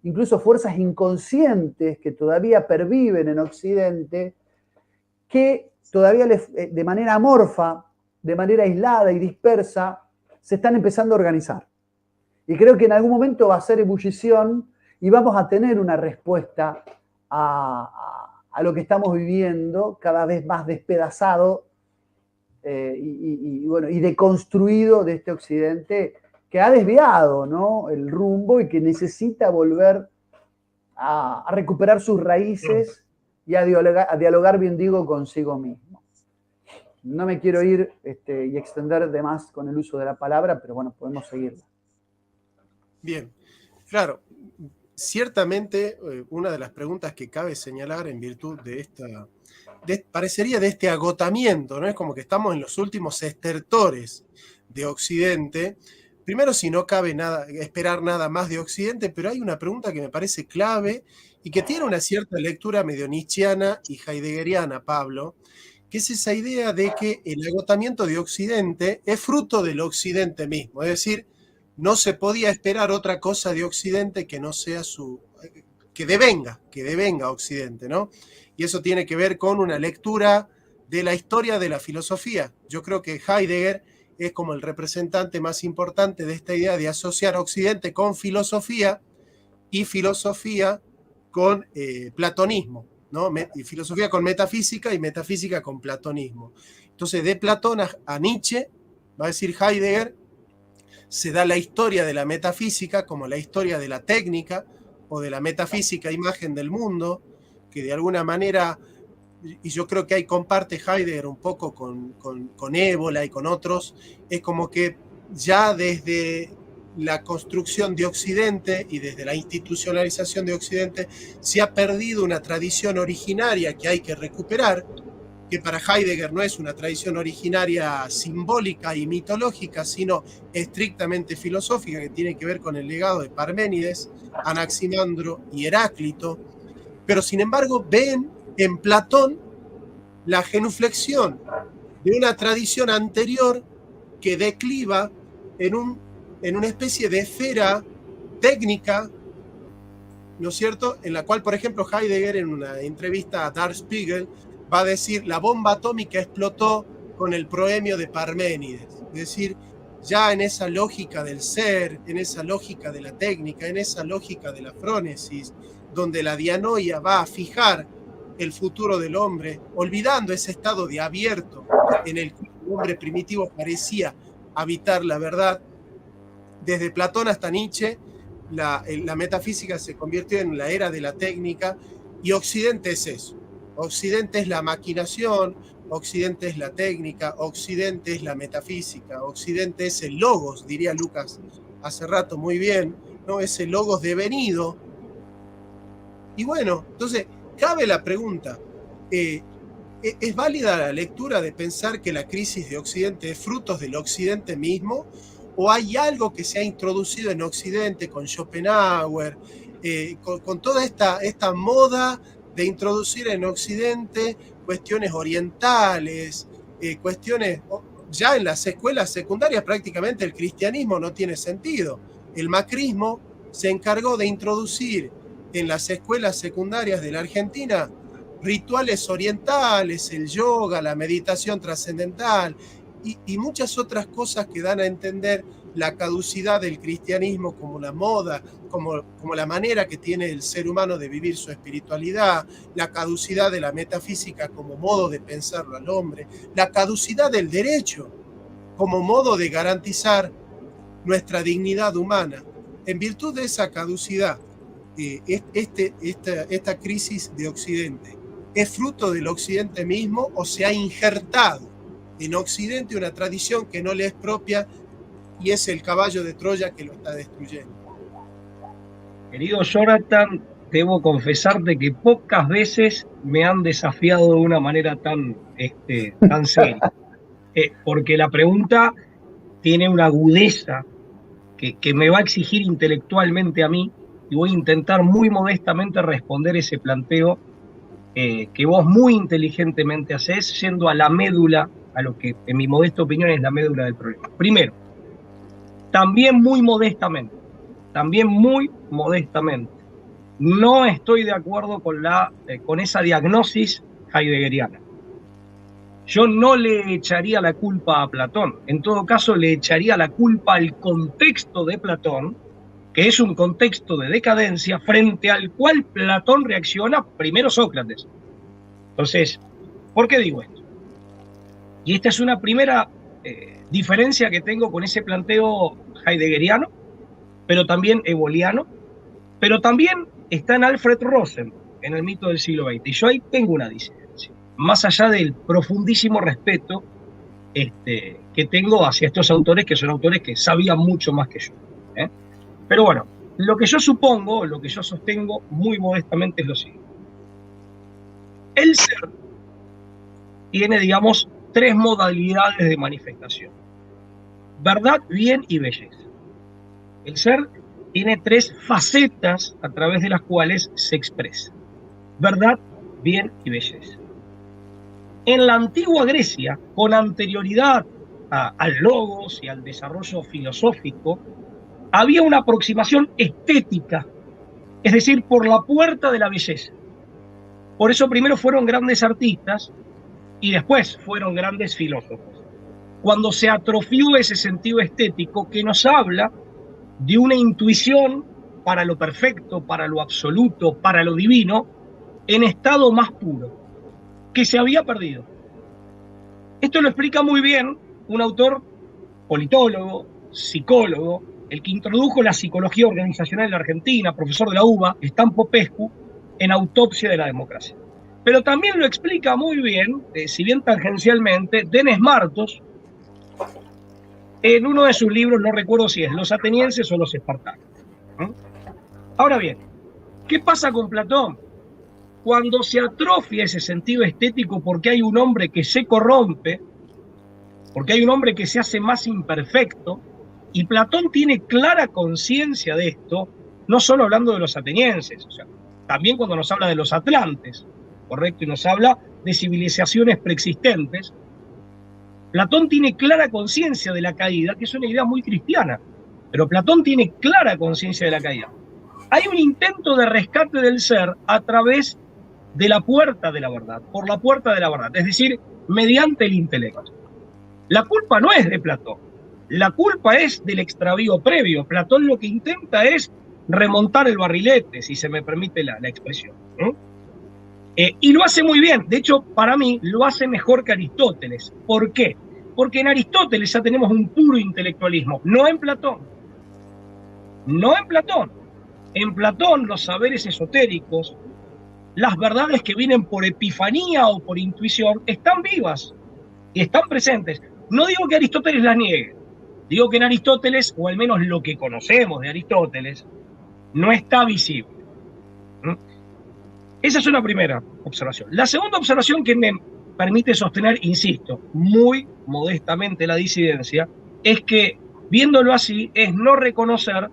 incluso fuerzas inconscientes que todavía perviven en Occidente, que todavía de manera amorfa, de manera aislada y dispersa, se están empezando a organizar. Y creo que en algún momento va a ser ebullición y vamos a tener una respuesta a lo que estamos viviendo, cada vez más despedazado y deconstruido de este Occidente que ha desviado, ¿no?, el rumbo y que necesita volver a recuperar sus raíces y a dialogar, bien digo, consigo mismo. No me quiero ir y extender de más con el uso de la palabra, pero bueno, podemos seguirla. Bien, claro, ciertamente una de las preguntas que cabe señalar en virtud de parecería de este agotamiento, ¿no? Es como que estamos en los últimos estertores de Occidente. Primero, si no cabe esperar nada más de Occidente, pero hay una pregunta que me parece clave y que tiene una cierta lectura medio nietzschiana y heideggeriana, Pablo, que es esa idea de que el agotamiento de Occidente es fruto del Occidente mismo, es decir, no se podía esperar otra cosa de Occidente que no sea que devenga Occidente, ¿no? Y eso tiene que ver con una lectura de la historia de la filosofía. Yo creo que Heidegger es como el representante más importante de esta idea de asociar Occidente con filosofía y filosofía con platonismo, ¿no? Y filosofía con metafísica y metafísica con platonismo. Entonces, de Platón a Nietzsche, va a decir Heidegger, se da la historia de la metafísica como la historia de la técnica o de la metafísica imagen del mundo, que de alguna manera, y yo creo que ahí comparte Heidegger un poco con Ébola y con otros, es como que ya desde la construcción de Occidente y desde la institucionalización de Occidente se ha perdido una tradición originaria que hay que recuperar, que para Heidegger no es una tradición originaria simbólica y mitológica, sino estrictamente filosófica, que tiene que ver con el legado de Parménides, Anaximandro y Heráclito. pero sin embargo ven en Platón la genuflexión de una tradición anterior que decliva en una especie de esfera técnica, ¿no es cierto?, en la cual, por ejemplo, Heidegger, en una entrevista a Der Spiegel, va a decir: la bomba atómica explotó con el proemio de Parménides. Es decir, ya en esa lógica del ser, en esa lógica de la técnica, en esa lógica de la frónesis, donde la dianoia va a fijar el futuro del hombre, olvidando ese estado de abierto en el que el hombre primitivo parecía habitar la verdad. Desde Platón hasta Nietzsche, la metafísica se convirtió en la era de la técnica, y Occidente es eso. Occidente es la maquinación, Occidente es la técnica, Occidente es la metafísica, Occidente es el logos, diría Lucas hace rato muy bien, ¿no? Es el logos devenido. Y bueno, entonces cabe la pregunta, ¿es válida la lectura de pensar que la crisis de Occidente es fruto del Occidente mismo? ¿O hay algo que se ha introducido en Occidente con Schopenhauer, con toda esta moda de introducir en Occidente cuestiones orientales, cuestiones, ya en las escuelas secundarias prácticamente el cristianismo no tiene sentido? El macrismo se encargó de introducir en las escuelas secundarias de la Argentina rituales orientales, el yoga, la meditación trascendental y muchas otras cosas que dan a entender la caducidad del cristianismo como la moda, como la manera que tiene el ser humano de vivir su espiritualidad, la caducidad de la metafísica como modo de pensarlo al hombre, la caducidad del derecho como modo de garantizar nuestra dignidad humana. En virtud de esa caducidad, esta crisis de Occidente, ¿es fruto del Occidente mismo o se ha injertado en Occidente una tradición que no le es propia y es el caballo de Troya que lo está destruyendo? Querido Jonathan, debo confesarte que pocas veces me han desafiado de una manera tan seria, porque la pregunta tiene una agudeza que me va a exigir intelectualmente a mí, y voy a intentar muy modestamente responder ese planteo que vos muy inteligentemente hacés, yendo a la médula, a lo que en mi modesta opinión es la médula del problema. Primero, también muy modestamente, no estoy de acuerdo con esa diagnosis heideggeriana. Yo no le echaría la culpa a Platón, en todo caso le echaría la culpa al contexto de Platón, que es un contexto de decadencia frente al cual Platón reacciona primero Sócrates. Entonces, ¿por qué digo esto? Y esta es una primera diferencia que tengo con ese planteo heideggeriano, pero también eboliano, pero también está en Alfred Rosenberg, en el mito del siglo XX. Y yo ahí tengo una disidencia, más allá del profundísimo respeto que tengo hacia estos autores, que son autores que sabían mucho más que yo. Pero bueno, lo que yo supongo, lo que yo sostengo muy modestamente es lo siguiente. El ser tiene, digamos, tres modalidades de manifestación: verdad, bien y belleza. El ser tiene tres facetas a través de las cuales se expresa: verdad, bien y belleza. En la antigua Grecia, con anterioridad al logos y al desarrollo filosófico, había una aproximación estética, es decir, por la puerta de la belleza. Por eso primero fueron grandes artistas y después fueron grandes filósofos. Cuando se atrofió ese sentido estético que nos habla de una intuición para lo perfecto, para lo absoluto, para lo divino, en estado más puro, que se había perdido. Esto lo explica muy bien un autor politólogo, psicólogo, el que introdujo la psicología organizacional en la Argentina, profesor de la UBA, Stan Popescu, en Autopsia de la Democracia. Pero también lo explica muy bien, si bien tangencialmente, Denis Martos, en uno de sus libros, no recuerdo si es Los atenienses o Los espartanos. Ahora bien, ¿qué pasa con Platón? Cuando se atrofia ese sentido estético porque hay un hombre que se corrompe, porque hay un hombre que se hace más imperfecto, y Platón tiene clara conciencia de esto, no solo hablando de los atenienses, o sea, también cuando nos habla de los atlantes, ¿correcto? Y nos habla de civilizaciones preexistentes, Platón tiene clara conciencia de la caída, que es una idea muy cristiana, pero Platón tiene clara conciencia de la caída. Hay un intento de rescate del ser a través de la puerta de la verdad, por la puerta de la verdad, es decir, mediante el intelecto. La culpa no es de Platón, la culpa es del extravío previo. Platón lo que intenta es remontar el barrilete, si se me permite la expresión. Y lo hace muy bien. De hecho, para mí, lo hace mejor que Aristóteles. ¿Por qué? Porque en Aristóteles ya tenemos un puro intelectualismo, no en Platón. No en Platón. En Platón, los saberes esotéricos, las verdades que vienen por epifanía o por intuición, están vivas y están presentes. No digo que Aristóteles las niegue. Digo que en Aristóteles, o al menos lo que conocemos de Aristóteles, no está visible. Esa es una primera observación. La segunda observación que me permite sostener, insisto, muy modestamente la disidencia, es que, viéndolo así, es no reconocer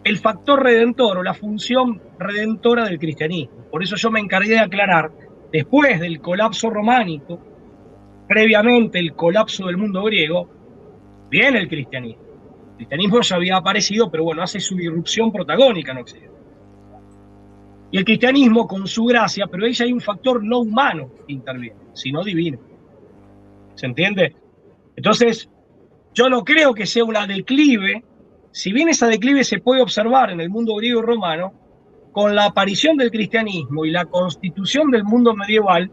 el factor redentor o la función redentora del cristianismo. Por eso yo me encargué de aclarar, después del colapso románico, previamente el colapso del mundo griego, viene el cristianismo. El cristianismo ya había aparecido, pero bueno, hace su irrupción protagónica en Occidente. Y el cristianismo con su gracia, pero ahí hay un factor no humano que interviene, sino divino. ¿Se entiende? Entonces, yo no creo que sea una declive, si bien esa declive se puede observar en el mundo griego y romano, con la aparición del cristianismo y la constitución del mundo medieval,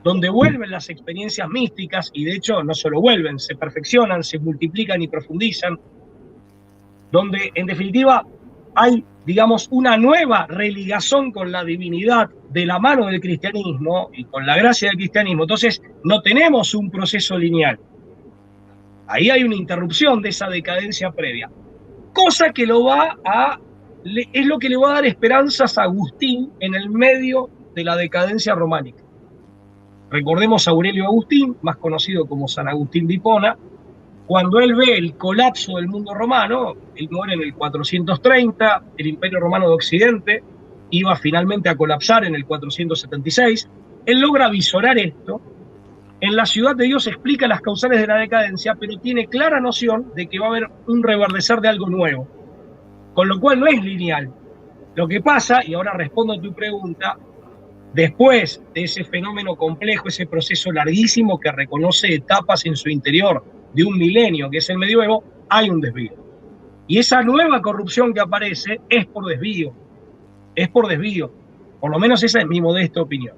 donde vuelven las experiencias místicas, y de hecho no solo vuelven, se perfeccionan, se multiplican y profundizan, donde en definitiva hay, digamos, una nueva religación con la divinidad de la mano del cristianismo y con la gracia del cristianismo. Entonces no tenemos un proceso lineal. Ahí hay una interrupción de esa decadencia previa. Cosa que es lo que le va a dar esperanzas a Agustín en el medio de la decadencia románica. Recordemos a Aurelio Agustín, más conocido como San Agustín de Hipona. Cuando él ve el colapso del mundo romano, él muere en el 430, el Imperio Romano de Occidente iba finalmente a colapsar en el 476, él logra visorar esto. En la Ciudad de Dios explica las causales de la decadencia, pero tiene clara noción de que va a haber un reverdecer de algo nuevo, con lo cual no es lineal. Lo que pasa, y ahora respondo a tu pregunta, después de ese fenómeno complejo, ese proceso larguísimo que reconoce etapas en su interior de un milenio, que es el medioevo, hay un desvío. Y esa nueva corrupción que aparece es por desvío. Es por desvío. Por lo menos esa es mi modesta opinión.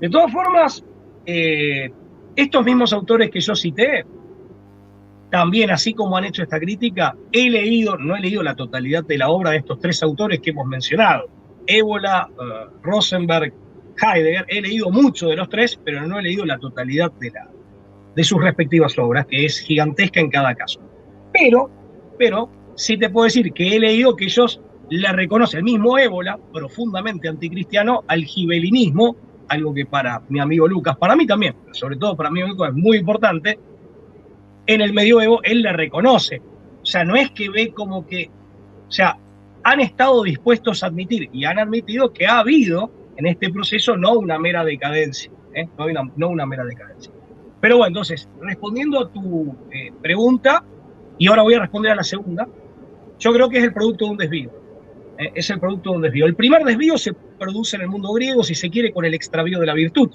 De todas formas, estos mismos autores que yo cité, también, así como han hecho esta crítica, no he leído la totalidad de la obra de estos tres autores que hemos mencionado. Évola, Rosenberg, Heidegger. He leído mucho de los tres, pero no he leído la totalidad de sus respectivas obras, que es gigantesca en cada caso. Pero sí te puedo decir que he leído que ellos le reconocen, el mismo Évola, profundamente anticristiano, al gibelinismo, algo que para mi amigo Lucas, para mí también, pero sobre todo para mi amigo Lucas es muy importante. En el medioevo él le reconoce. O sea, no es que ve como que... O sea, han estado dispuestos a admitir y han admitido que ha habido en este proceso no una mera decadencia. No una mera decadencia. Pero bueno, entonces, respondiendo a tu pregunta, y ahora voy a responder a la segunda, yo creo que es el producto de un desvío. Es el producto de un desvío. El primer desvío se produce en el mundo griego, si se quiere, con el extravío de la virtud.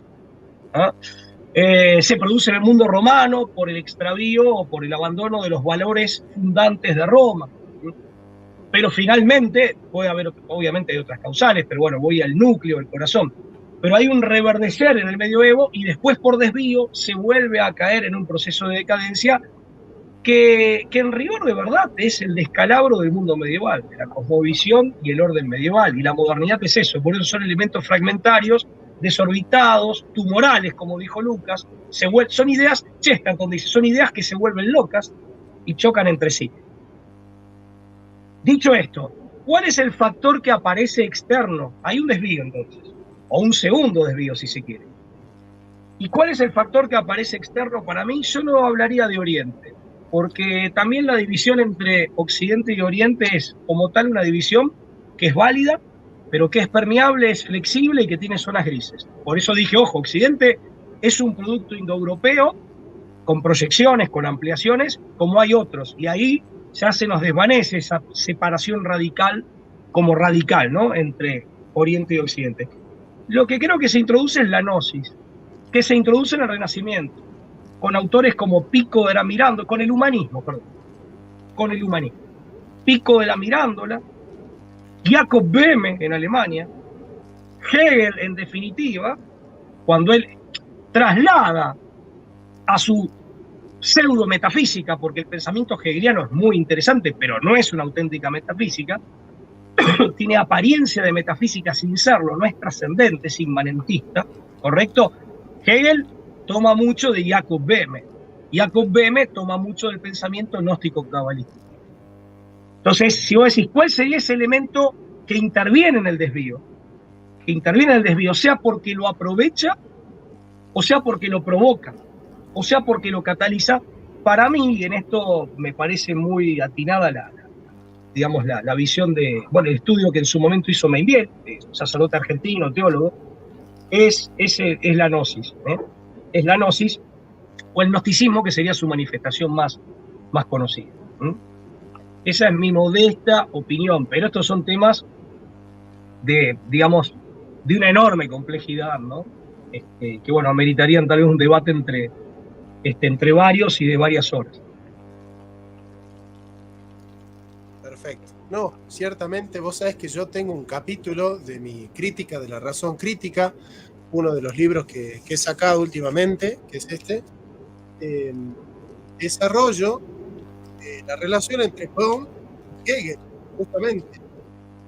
Se produce en el mundo romano por el extravío o por el abandono de los valores fundantes de Roma. Pero finalmente, puede haber, obviamente hay otras causales, pero bueno, voy al núcleo, al corazón. Pero hay un reverdecer en el medioevo y después por desvío se vuelve a caer en un proceso de decadencia que en rigor de verdad es el descalabro del mundo medieval, de la cosmovisión y el orden medieval. Y la modernidad es eso, por eso son elementos fragmentarios, desorbitados, tumorales, como dijo Lucas. Son ideas, Chesterton dice, son ideas que se vuelven locas y chocan entre sí. Dicho esto, ¿cuál es el factor que aparece externo? Hay un desvío entonces, o un segundo desvío si se quiere. ¿Y cuál es el factor que aparece externo para mí? Yo no hablaría de Oriente, porque también la división entre Occidente y Oriente es como tal una división que es válida, pero que es permeable, es flexible y que tiene zonas grises. Por eso dije, ojo, Occidente es un producto indoeuropeo con proyecciones, con ampliaciones, como hay otros. Y ahí ya se nos desvanece esa separación radical, como radical, ¿no? Entre Oriente y Occidente. Lo que creo que se introduce es la gnosis, que se introduce en el Renacimiento, con autores como Pico de la Mirandola, con el humanismo, perdón, con el humanismo. Pico de la Mirandola, Jacob Böhme en Alemania, Hegel en definitiva, cuando él traslada a su pseudo metafísica, porque el pensamiento hegeliano es muy interesante, pero no es una auténtica metafísica, tiene apariencia de metafísica sin serlo, no es trascendente, es inmanentista, ¿correcto? Hegel toma mucho de Jacob Böhme. Jacob Böhme toma mucho del pensamiento gnóstico cabalístico. Entonces, si vos decís, ¿cuál sería ese elemento que interviene en el desvío? Que interviene en el desvío, sea porque lo aprovecha, o sea porque lo provoca, o sea porque lo cataliza. Para mí, y en esto me parece muy atinada la visión de, bueno, el estudio que en su momento hizo Meinbiel, sacerdote argentino, teólogo, es la gnosis, ¿eh? Es la gnosis, o el gnosticismo, que sería su manifestación más conocida. Esa es mi modesta opinión, pero estos son temas de, digamos, de una enorme complejidad, ¿no? Que, bueno, ameritarían tal vez un debate entre varios y de varias horas. Perfecto. No, ciertamente vos sabés que yo tengo un capítulo de mi crítica de la razón crítica, uno de los libros que he sacado últimamente, que es este. Desarrollo la relación entre Böhm y Hegel, justamente.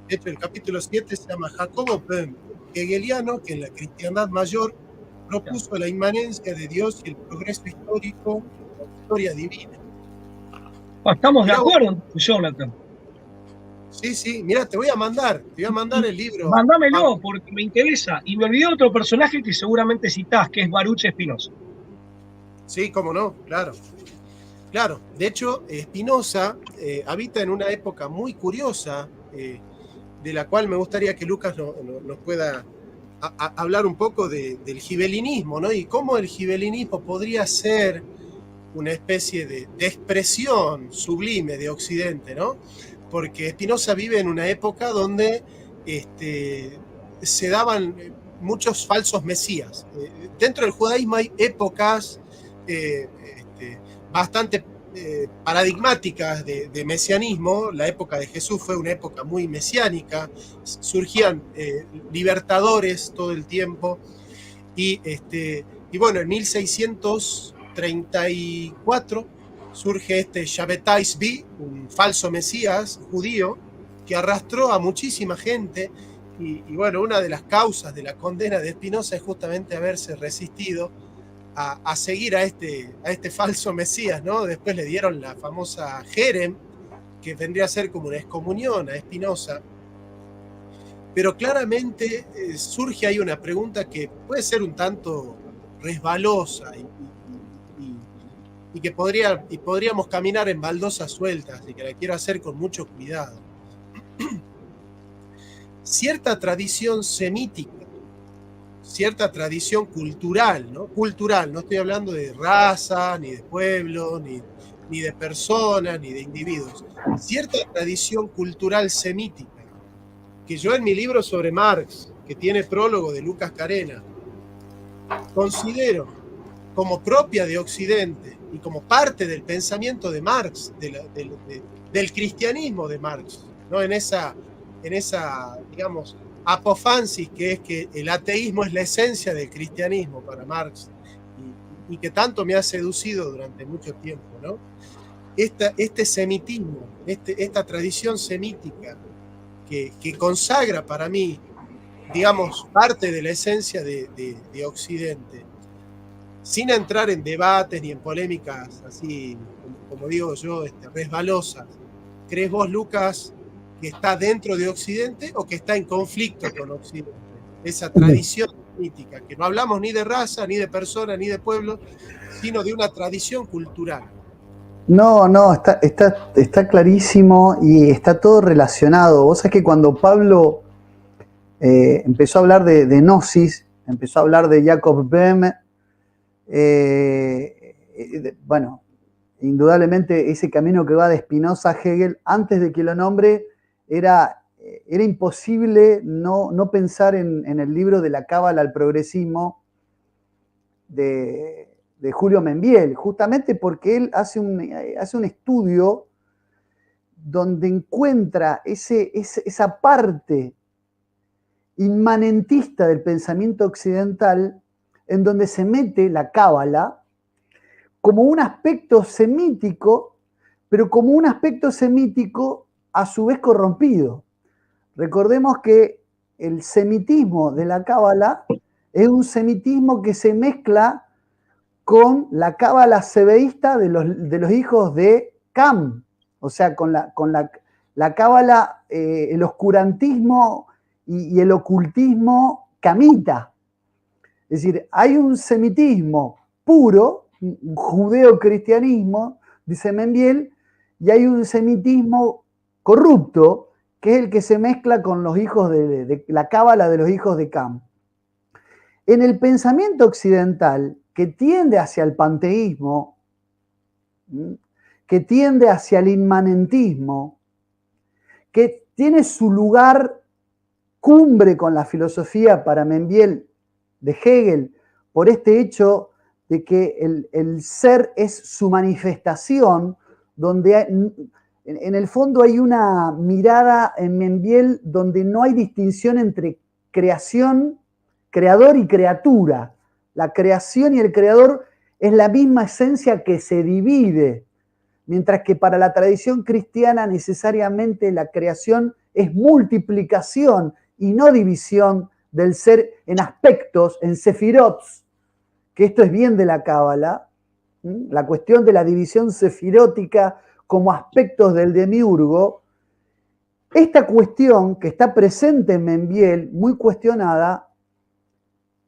De hecho, el capítulo 7 se llama Jacobo Böhm, hegeliano, que en la cristiandad mayor propuso la inmanencia de Dios y el progreso histórico de la historia divina. Estamos de acuerdo, Jonathan. Sí, mira, te voy a mandar el libro. Mándamelo, porque me interesa. Y me olvidé otro personaje que seguramente citás, que es Baruch Spinoza. Sí, cómo no, claro. Claro, de hecho, Spinoza habita en una época muy curiosa, de la cual me gustaría que Lucas nos pueda hablar un poco del gibelinismo, ¿no? Y cómo el gibelinismo podría ser una especie de expresión sublime de Occidente, ¿no? Porque Spinoza vive en una época donde se daban muchos falsos mesías. Dentro del judaísmo hay épocas bastante paradigmáticas de mesianismo. La época de Jesús fue una época muy mesiánica, surgían libertadores todo el tiempo, y bueno, en 1634 surge Shabbatai Tzvi, un falso mesías judío que arrastró a muchísima gente, y bueno, una de las causas de la condena de Spinoza es justamente haberse resistido a seguir a este falso mesías, ¿no? Después le dieron la famosa Jerem, que vendría a ser como una excomunión a Spinoza. Pero claramente surge ahí una pregunta que puede ser un tanto resbalosa y que podríamos caminar en baldosas sueltas, y que la quiero hacer con mucho cuidado. Cierta tradición semítica, cierta tradición cultural, ¿no? Cultural, no estoy hablando de raza, ni de pueblo, ni de personas, ni de individuos. Cierta tradición cultural semítica, que yo en mi libro sobre Marx, que tiene prólogo de Lucas Carena, considero como propia de Occidente y como parte del pensamiento de Marx, del cristianismo de Marx, ¿no? En esa, digamos, apofansis que es que el ateísmo es la esencia del cristianismo para Marx, y que tanto me ha seducido durante mucho tiempo, ¿no? Este semitismo, esta tradición semítica que consagra para mí, digamos, parte de la esencia de Occidente, sin entrar en debates ni en polémicas así, como digo yo, resbalosas. ¿Crees vos, Lucas, que está dentro de Occidente o que está en conflicto con Occidente? Esa tradición mítica, que no hablamos ni de raza, ni de persona, ni de pueblo, sino de una tradición cultural. No, está clarísimo y está todo relacionado. Vos sabés que cuando Pablo empezó a hablar de gnosis, empezó a hablar de Jacob Böhm, bueno, indudablemente ese camino que va de Spinoza a Hegel, antes de que lo nombre, era imposible no pensar en el libro de la Cábala al progresismo de Julio Membiel, justamente porque él hace un estudio donde encuentra esa parte inmanentista del pensamiento occidental, en donde se mete la Cábala como un aspecto semítico, pero como un aspecto semítico a su vez corrompido. Recordemos que el semitismo de la Cábala es un semitismo que se mezcla con la Cábala sebeísta de los hijos de Cam, o sea, con la Cábala, el oscurantismo y el ocultismo camita. Es decir, hay un semitismo puro, un judeo-cristianismo, dice Membiel, y hay un semitismo corrupto, que es el que se mezcla con los hijos de la cábala de los hijos de Cam. En el pensamiento occidental, que tiende hacia el panteísmo, que tiende hacia el inmanentismo, que tiene su lugar cumbre con la filosofía para Membiel de Hegel, por este hecho de que el ser es su manifestación, donde en el fondo hay una mirada en Membiel donde no hay distinción entre creación, creador y criatura. La creación y el creador es la misma esencia que se divide, mientras que para la tradición cristiana necesariamente la creación es multiplicación y no división del ser en aspectos, en sefirots, que esto es bien de la Cábala, la cuestión de la división sefirótica como aspectos del demiurgo. Esta cuestión que está presente en Membiel, muy cuestionada,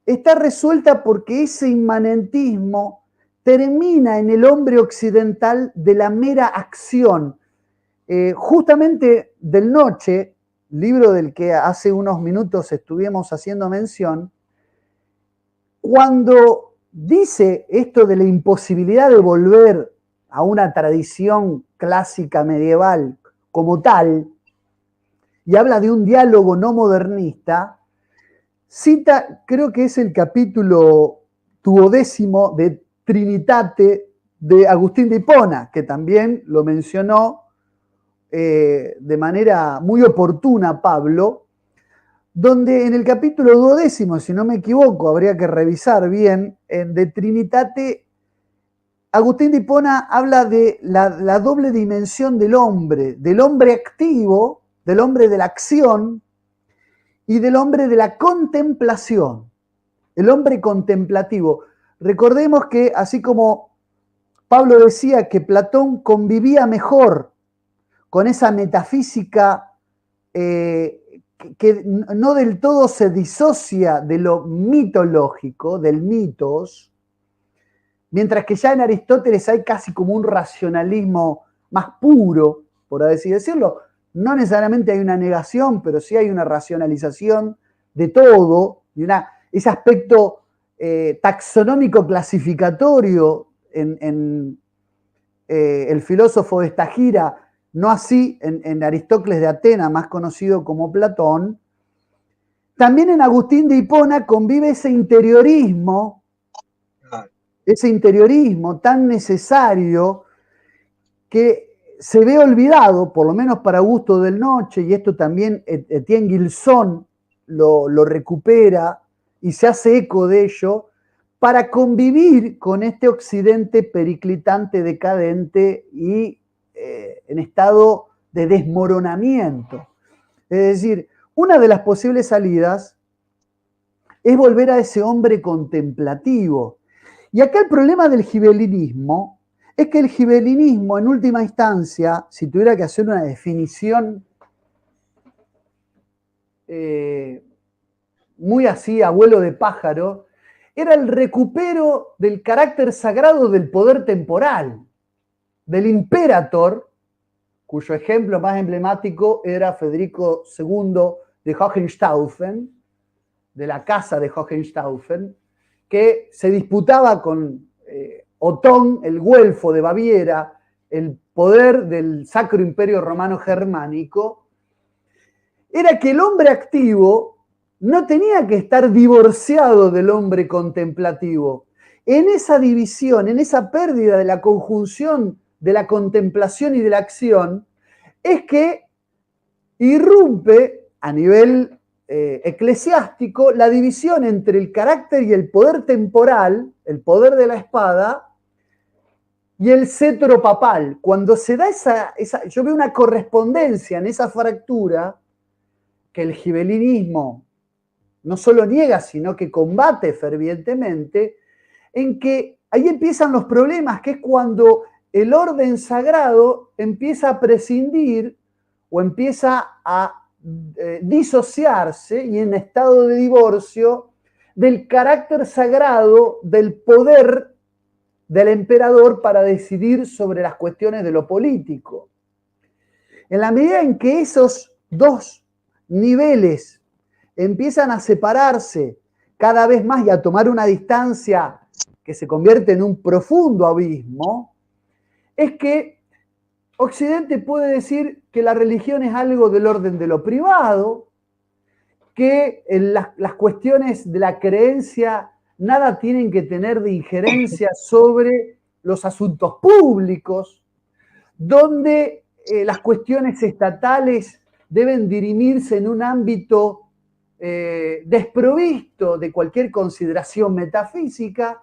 está resuelta porque ese inmanentismo termina en el hombre occidental de la mera acción. Justamente Del Noche, libro del que hace unos minutos estuvimos haciendo mención, cuando dice esto de la imposibilidad de volver a una tradición clásica medieval como tal, y habla de un diálogo no modernista, cita, creo que es el capítulo 12 de Trinitate de Agustín de Hipona, que también lo mencionó de manera muy oportuna Pablo, donde en el capítulo 12, si no me equivoco, habría que revisar bien, de Trinitate, Agustín de Hipona habla de la doble dimensión del hombre activo, del hombre de la acción y del hombre de la contemplación, el hombre contemplativo. Recordemos que así como Pablo decía que Platón convivía mejor con esa metafísica que no del todo se disocia de lo mitológico, del mitos, mientras que ya en Aristóteles hay casi como un racionalismo más puro, por así decirlo. No necesariamente hay una negación, pero sí hay una racionalización de todo, y ese aspecto taxonómico clasificatorio en el filósofo de esta gira, no así en Aristócles de Atenas, más conocido como Platón. También en Agustín de Hipona convive ese interiorismo tan necesario que se ve olvidado, por lo menos para gusto Del Noche, y esto también Etienne Gilson lo recupera y se hace eco de ello, para convivir con este occidente periclitante, decadente y en estado de desmoronamiento. Es decir, una de las posibles salidas es volver a ese hombre contemplativo. Y acá el problema del gibelinismo es que el gibelinismo, en última instancia, si tuviera que hacer una definición muy así, abuelo de pájaro, era el recupero del carácter sagrado del poder temporal. del imperator, cuyo ejemplo más emblemático era Federico II de Hohenstaufen, de la casa de Hohenstaufen, que se disputaba con Otón, el güelfo de Baviera, el poder del Sacro Imperio Romano Germánico, era que el hombre activo no tenía que estar divorciado del hombre contemplativo. En esa división, en esa pérdida de la conjunción de la contemplación y de la acción, es que irrumpe a nivel eclesiástico la división entre el carácter y el poder temporal, el poder de la espada, y el cetro papal. Cuando se da yo veo una correspondencia en esa fractura que el gibelinismo no solo niega, sino que combate fervientemente, en que ahí empiezan los problemas, que es cuando el orden sagrado empieza a prescindir o empieza a disociarse y en estado de divorcio del carácter sagrado del poder del emperador para decidir sobre las cuestiones de lo político. En la medida en que esos dos niveles empiezan a separarse cada vez más y a tomar una distancia que se convierte en un profundo abismo, es que Occidente puede decir que la religión es algo del orden de lo privado, que las cuestiones de la creencia nada tienen que tener de injerencia sobre los asuntos públicos, donde las cuestiones estatales deben dirimirse en un ámbito desprovisto de cualquier consideración metafísica.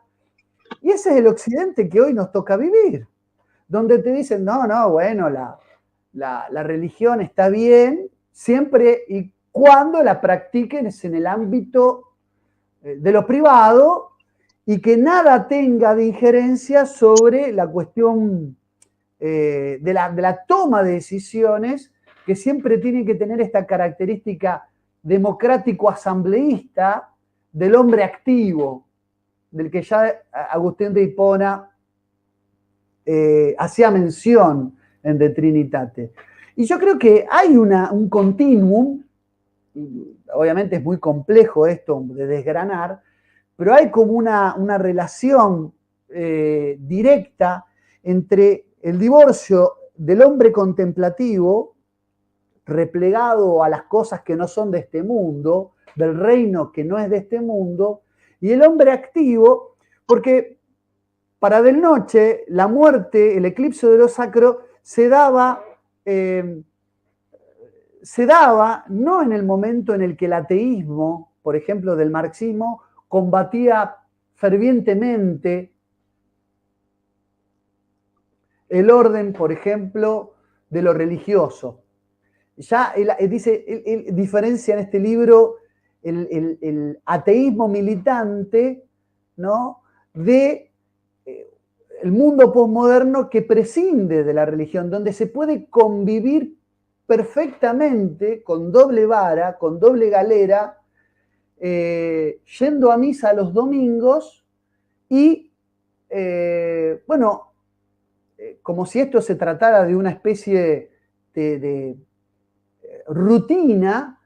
Y ese es el Occidente que hoy nos toca vivir, donde te dicen, no, bueno, la religión está bien siempre y cuando la practiquen es en el ámbito de lo privado y que nada tenga de injerencia sobre la cuestión de la toma de decisiones, que siempre tiene que tener esta característica democrático-asambleísta del hombre activo, del que ya Agustín de Hipona hacía mención en De Trinitate. Y yo creo que hay un continuum, obviamente es muy complejo esto de desgranar, pero hay como una relación directa entre el divorcio del hombre contemplativo, replegado a las cosas que no son de este mundo, del reino que no es de este mundo, y el hombre activo, porque para Del Noche, la muerte, el eclipse de lo sacro, se daba no en el momento en el que el ateísmo, por ejemplo, del marxismo, combatía fervientemente el orden, por ejemplo, de lo religioso. Ya él diferencia en este libro el ateísmo militante, ¿no?, de el mundo posmoderno que prescinde de la religión, donde se puede convivir perfectamente con doble vara, con doble galera, yendo a misa los domingos y, como si esto se tratara de una especie de rutina,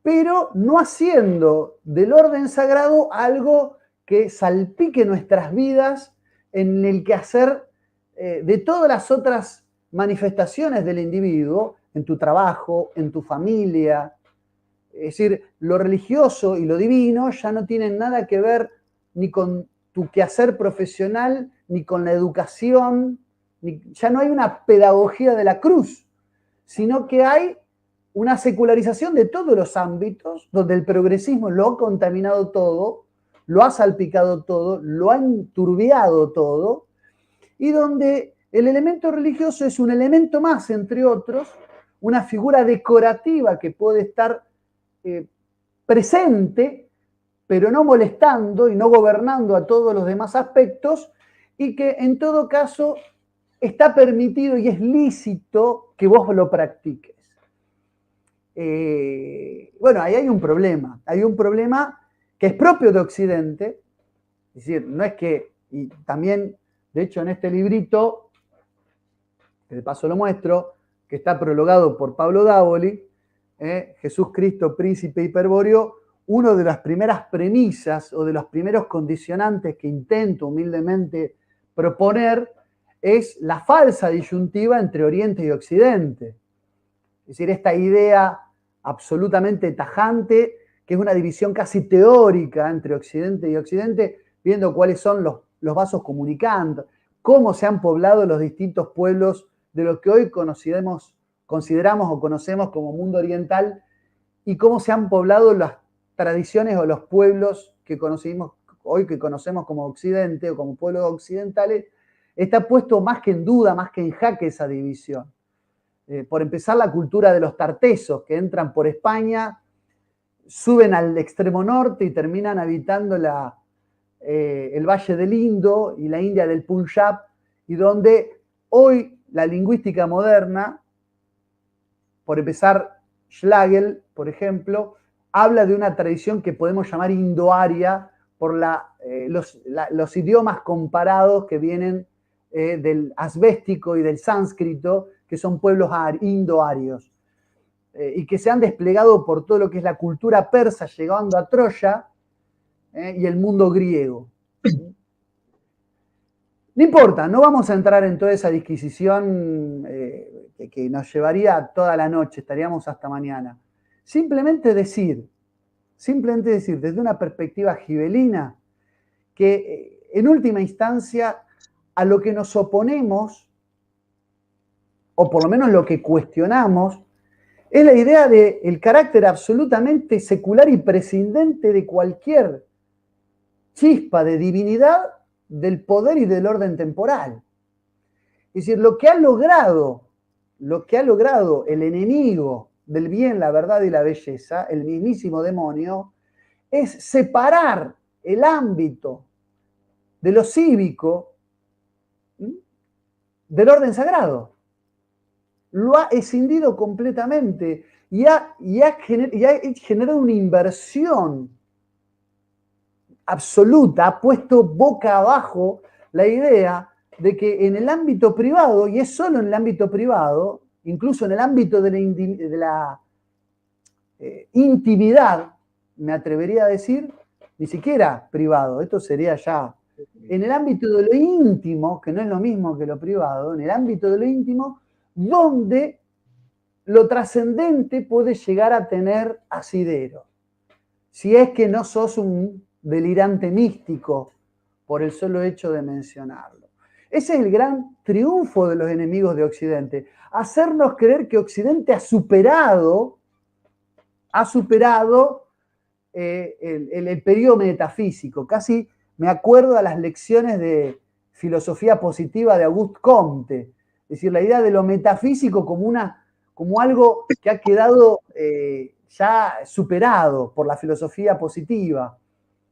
pero no haciendo del orden sagrado algo que salpique nuestras vidas en el quehacer de todas las otras manifestaciones del individuo, en tu trabajo, en tu familia. Es decir, lo religioso y lo divino ya no tienen nada que ver ni con tu quehacer profesional, ni con la educación, ya no hay una pedagogía de la cruz, sino que hay una secularización de todos los ámbitos, donde el progresismo lo ha contaminado todo, lo ha salpicado todo, lo ha enturbiado todo, y donde el elemento religioso es un elemento más, entre otros, una figura decorativa que puede estar presente, pero no molestando y no gobernando a todos los demás aspectos, y que en todo caso está permitido y es lícito que vos lo practiques. Ahí hay un problema que es propio de Occidente, es decir, no es que, y también, de hecho, en este librito que de paso lo muestro, que está prologado por Pablo Dávoli, Jesús Cristo, príncipe hiperbóreo, una de las primeras premisas o de los primeros condicionantes que intento humildemente proponer es la falsa disyuntiva entre Oriente y Occidente. Es decir, esta idea absolutamente tajante, que es una división casi teórica entre Occidente y Occidente, viendo cuáles son los vasos comunicantes, cómo se han poblado los distintos pueblos de lo que hoy consideramos o conocemos como mundo oriental, y cómo se han poblado las tradiciones o los pueblos que hoy conocemos como Occidente o como pueblos occidentales. Está puesto más que en duda, más que en jaque esa división. Por empezar, la cultura de los tartesos, que entran por España, suben al extremo norte y terminan habitando el Valle del Indo y la India del Punjab, y donde hoy la lingüística moderna, por empezar, Schlegel, por ejemplo, habla de una tradición que podemos llamar indoaria por los idiomas comparados que vienen del asbéstico y del sánscrito, que son pueblos indoarios, y que se han desplegado por todo lo que es la cultura persa, llegando a Troya, y el mundo griego. No importa, no vamos a entrar en toda esa disquisición que nos llevaría toda la noche, estaríamos hasta mañana. Simplemente decir, desde una perspectiva gibelina, que en última instancia a lo que nos oponemos, o por lo menos lo que cuestionamos, es la idea del carácter absolutamente secular y prescindente de cualquier chispa de divinidad, del poder y del orden temporal. Es decir, lo que ha logrado el enemigo del bien, la verdad y la belleza, el mismísimo demonio, es separar el ámbito de lo cívico del orden sagrado. Lo ha escindido completamente y ha generado una inversión absoluta, ha puesto boca abajo la idea de que en el ámbito privado, y es solo en el ámbito privado, incluso en el ámbito de la intimidad, me atrevería a decir, ni siquiera privado, esto sería ya, en el ámbito de lo íntimo, que no es lo mismo que lo privado, en el ámbito de lo íntimo, donde lo trascendente puede llegar a tener asidero. Si es que no sos un delirante místico por el solo hecho de mencionarlo. Ese es el gran triunfo de los enemigos de Occidente. Hacernos creer que Occidente ha superado el periodo metafísico. Casi me acuerdo a las lecciones de filosofía positiva de Auguste Comte. Es decir, la idea de lo metafísico como algo que ha quedado ya superado por la filosofía positiva.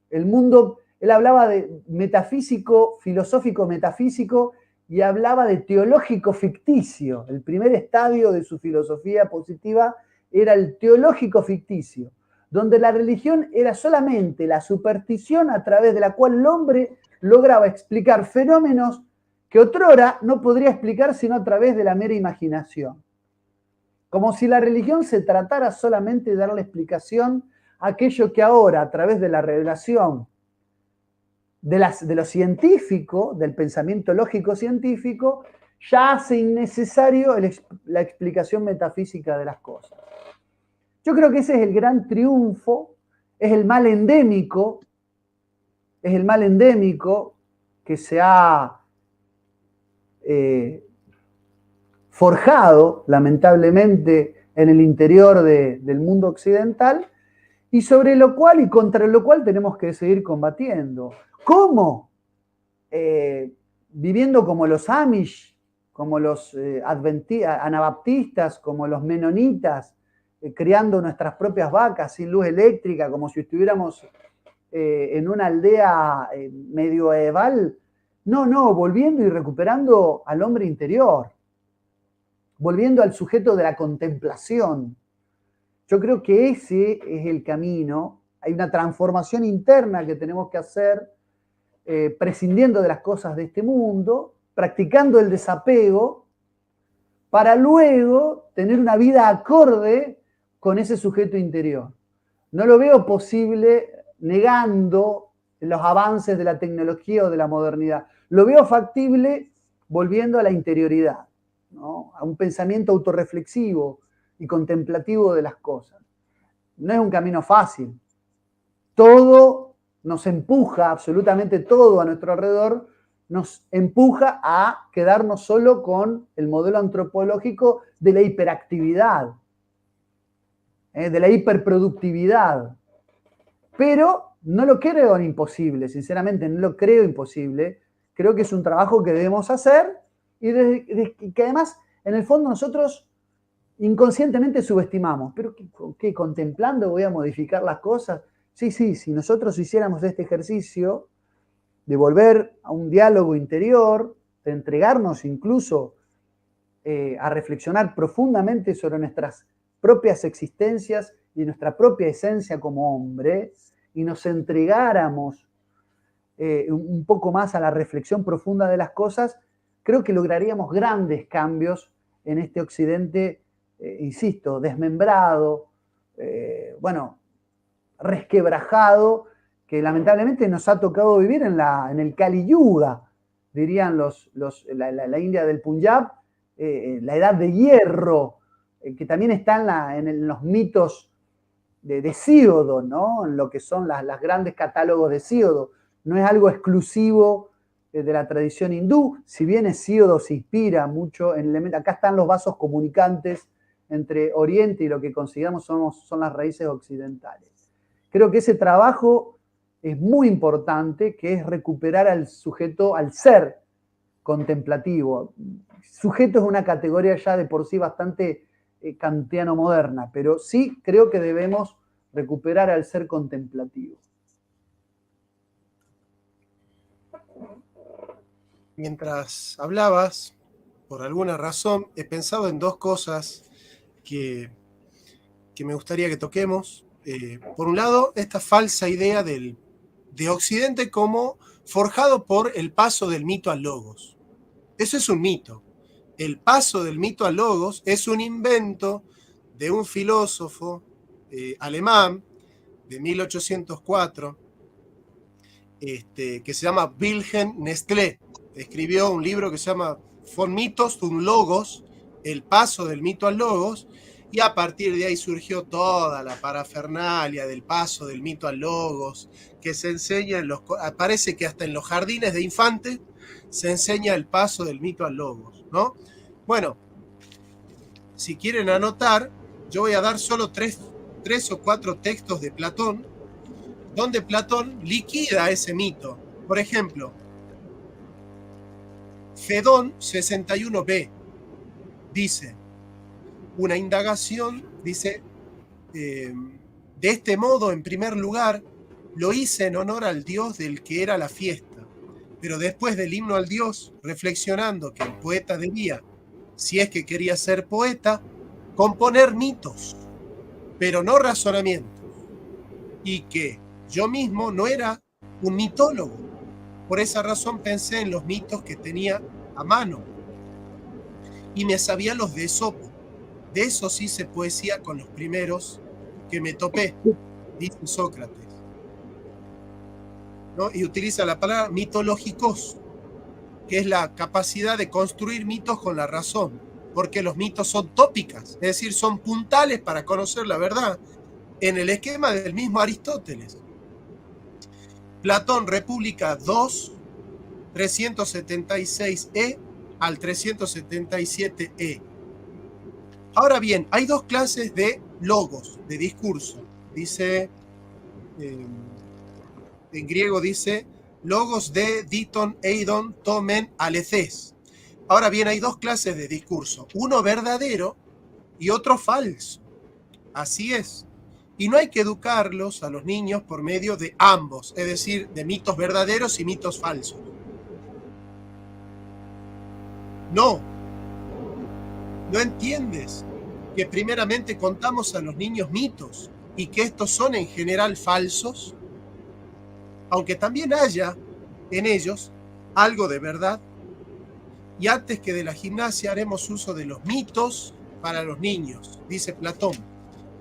El mundo, él hablaba de metafísico, filosófico metafísico, y hablaba de teológico ficticio. El primer estadio de su filosofía positiva era el teológico ficticio, donde la religión era solamente la superstición a través de la cual el hombre lograba explicar fenómenos que otrora no podría explicar sino a través de la mera imaginación. Como si la religión se tratara solamente de darle explicación a aquello que ahora, a través de la revelación de lo científico, del pensamiento lógico científico, ya hace innecesario la explicación metafísica de las cosas. Yo creo que ese es el gran triunfo, es el mal endémico que se ha forjado, lamentablemente, en el interior del mundo occidental, y sobre lo cual y contra lo cual tenemos que seguir combatiendo. ¿Cómo? Viviendo como los Amish, como los anabaptistas, como los menonitas, criando nuestras propias vacas sin luz eléctrica, como si estuviéramos en una aldea medioeval. No, volviendo y recuperando al hombre interior, volviendo al sujeto de la contemplación. Yo creo que ese es el camino. Hay una transformación interna que tenemos que hacer, prescindiendo de las cosas de este mundo, practicando el desapego, para luego tener una vida acorde con ese sujeto interior. No lo veo posible negando los avances de la tecnología o de la modernidad. Lo veo factible volviendo a la interioridad, ¿no? A un pensamiento autorreflexivo y contemplativo de las cosas. No es un camino fácil. Todo nos empuja, absolutamente todo a nuestro alrededor, nos empuja a quedarnos solo con el modelo antropológico de la hiperactividad, de la hiperproductividad. Pero no lo creo imposible, sinceramente no lo creo imposible. Creo que es un trabajo que debemos hacer y que además, en el fondo, nosotros inconscientemente subestimamos. ¿Pero qué? ¿Contemplando voy a modificar las cosas? Sí, si nosotros hiciéramos este ejercicio de volver a un diálogo interior, de entregarnos incluso a reflexionar profundamente sobre nuestras propias existencias y nuestra propia esencia como hombre, y nos entregáramos un poco más a la reflexión profunda de las cosas, creo que lograríamos grandes cambios en este occidente, insisto, desmembrado, resquebrajado, que lamentablemente nos ha tocado vivir en el Kali Yuga, dirían la India del Punjab, la edad de hierro, que también está en los mitos de Hesíodo, ¿no? En lo que son las grandes catálogos de Hesíodo. No es algo exclusivo de la tradición hindú, si bien Hesíodo se inspira mucho en elementos. Acá están los vasos comunicantes entre Oriente y lo que consideramos son las raíces occidentales. Creo que ese trabajo es muy importante, que es recuperar al sujeto, al ser contemplativo. Sujeto es una categoría ya de por sí bastante kantiano-moderna, pero sí creo que debemos recuperar al ser contemplativo. Mientras hablabas, por alguna razón, he pensado en dos cosas que me gustaría que toquemos. Por un lado, esta falsa idea de Occidente como forjado por el paso del mito al logos. Eso es un mito. El paso del mito al logos es un invento de un filósofo alemán de 1804 que se llama Wilhelm Nestlé. Escribió un libro que se llama Von Mythos zum Logos, el paso del mito al logos, y a partir de ahí surgió toda la parafernalia del paso del mito al logos, que se enseña parece que hasta en los jardines de infantes se enseña el paso del mito al logos, ¿no? Bueno, si quieren anotar, yo voy a dar solo tres o cuatro textos de Platón, donde Platón liquida ese mito. Por ejemplo, Fedón 61b dice, una indagación, dice, de este modo, en primer lugar, lo hice en honor al dios del que era la fiesta, pero después del himno al dios, reflexionando que el poeta debía, si es que quería ser poeta, componer mitos, pero no razonamientos, y que yo mismo no era un mitólogo. Por esa razón pensé en los mitos que tenía a mano y me sabía los de Esopo. De eso sí hice poesía con los primeros que me topé, dice Sócrates, ¿no? Y utiliza la palabra mitológicos, que es la capacidad de construir mitos con la razón, porque los mitos son tópicas, es decir, son puntales para conocer la verdad, en el esquema del mismo Aristóteles. Platón, República 2, 376e al 377e. Ahora bien, hay dos clases de logos, de discurso. Dice, en griego dice, logos de diton, eidon, tomen, aleces. Ahora bien, hay dos clases de discurso, uno verdadero y otro falso. Así es. Y no hay que educarlos a los niños por medio de ambos, es decir, de mitos verdaderos y mitos falsos. No entiendes que primeramente contamos a los niños mitos y que estos son en general falsos, aunque también haya en ellos algo de verdad. y antes que de la gimnasia haremos uso de los mitos para los niños, dice Platón.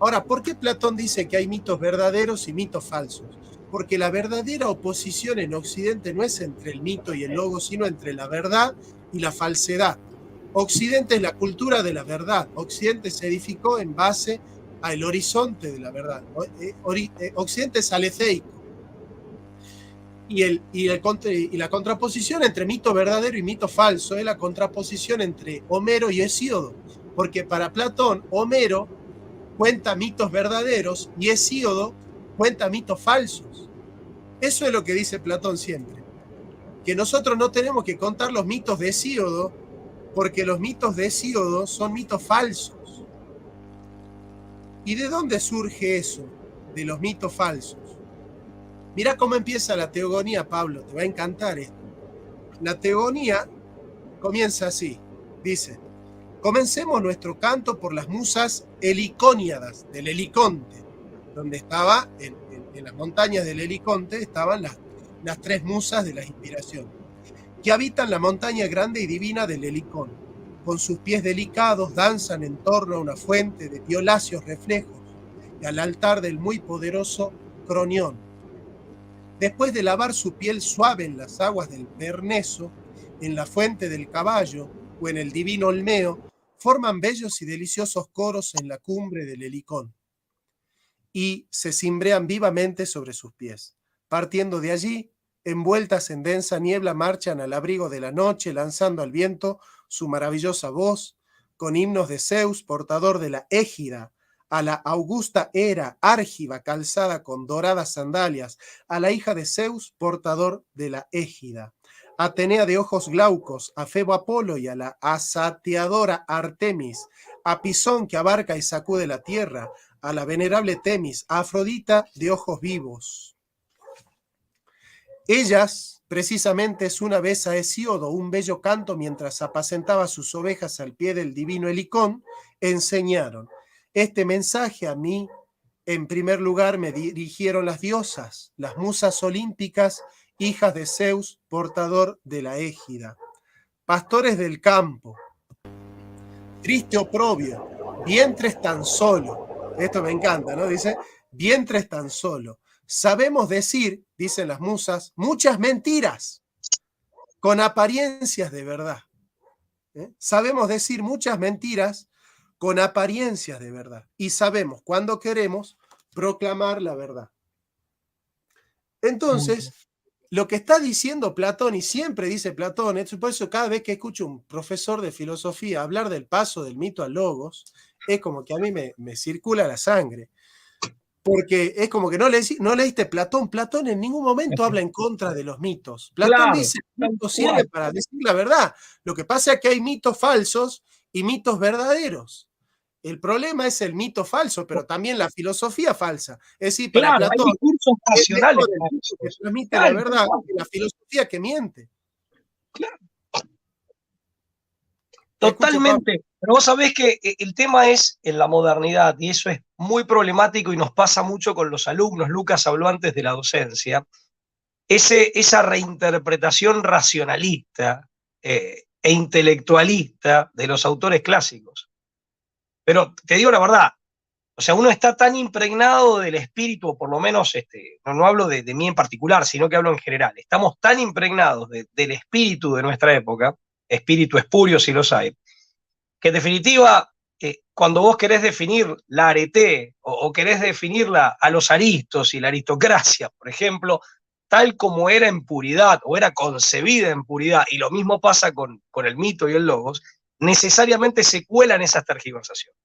Ahora, ¿por qué Platón dice que hay mitos verdaderos y mitos falsos? Porque la verdadera oposición en Occidente no es entre el mito y el logos, sino entre la verdad y la falsedad. Occidente es la cultura de la verdad. Occidente se edificó en base al horizonte de la verdad. Occidente es aleceico. Y la contraposición entre mito verdadero y mito falso es la contraposición entre Homero y Hesíodo. Porque para Platón, Homero cuenta mitos verdaderos y Hesíodo cuenta mitos falsos. Eso es lo que dice Platón siempre. Que nosotros no tenemos que contar los mitos de Hesíodo, porque los mitos de Hesíodo son mitos falsos. ¿Y de dónde surge eso, de los mitos falsos? Mirá cómo empieza la teogonía, Pablo, te va a encantar esto. La teogonía comienza así, dice: comencemos nuestro canto por las musas helicóniadas del Heliconte, donde estaba, en las montañas del Heliconte, estaban las tres musas de la inspiración, que habitan la montaña grande y divina del Helicón. Con sus pies delicados danzan en torno a una fuente de violáceos reflejos y al altar del muy poderoso Cronión. Después de lavar su piel suave en las aguas del Perneso, en la fuente del caballo o en el divino Olmeo, forman bellos y deliciosos coros en la cumbre del Helicón y se cimbrean vivamente sobre sus pies. Partiendo de allí, envueltas en densa niebla, marchan al abrigo de la noche, lanzando al viento su maravillosa voz, con himnos de Zeus, portador de la égida, a la augusta Hera, árgiva, calzada con doradas sandalias, a la hija de Zeus, portador de la égida, a Atenea de ojos glaucos, a Febo Apolo y a la asateadora Artemis, a Pisón que abarca y sacude la tierra, a la venerable Temis, a Afrodita de ojos vivos. Ellas, precisamente, es una vez a Hesíodo un bello canto mientras apacentaba sus ovejas al pie del divino Helicón, enseñaron. Este mensaje a mí, en primer lugar, me dirigieron las diosas, las musas olímpicas, hijas de Zeus, portador de la égida. Pastores del campo, triste oprobio, vientres tan solo. Esto me encanta, ¿no? Dice, vientres tan solo. Sabemos decir, dicen las musas, muchas mentiras con apariencias de verdad. Sabemos decir muchas mentiras con apariencias de verdad. Y sabemos, cuando queremos, proclamar la verdad. Entonces, lo que está diciendo Platón, y siempre dice Platón, por eso cada vez que escucho un profesor de filosofía hablar del paso del mito al logos, es como que a mí me circula la sangre. Porque es como que no leíste Platón. Platón en ningún momento habla en contra de los mitos. Platón dice que el mito sirve para decir la verdad. Lo que pasa es que hay mitos falsos y mitos verdaderos. El problema es el mito falso, pero también la filosofía falsa. Es decir, para Platón, hay discursos racionales que transmite la verdad y la filosofía que miente. Claro. Totalmente. Pero vos sabés que el tema es en la modernidad, y eso es muy problemático y nos pasa mucho con los alumnos. Lucas habló antes de la docencia. Esa reinterpretación racionalista e intelectualista de los autores clásicos. Pero te digo la verdad, o sea, uno está tan impregnado del espíritu, o por lo menos, no hablo de mí en particular, sino que hablo en general. Estamos tan impregnados del espíritu de nuestra época, espíritu espurio si los hay, que en definitiva, cuando vos querés definir la arete o querés definirla a los aristos y la aristocracia, por ejemplo, tal como era en puridad o era concebida en puridad, y lo mismo pasa con el mito y el logos, necesariamente se cuelan esas tergiversaciones,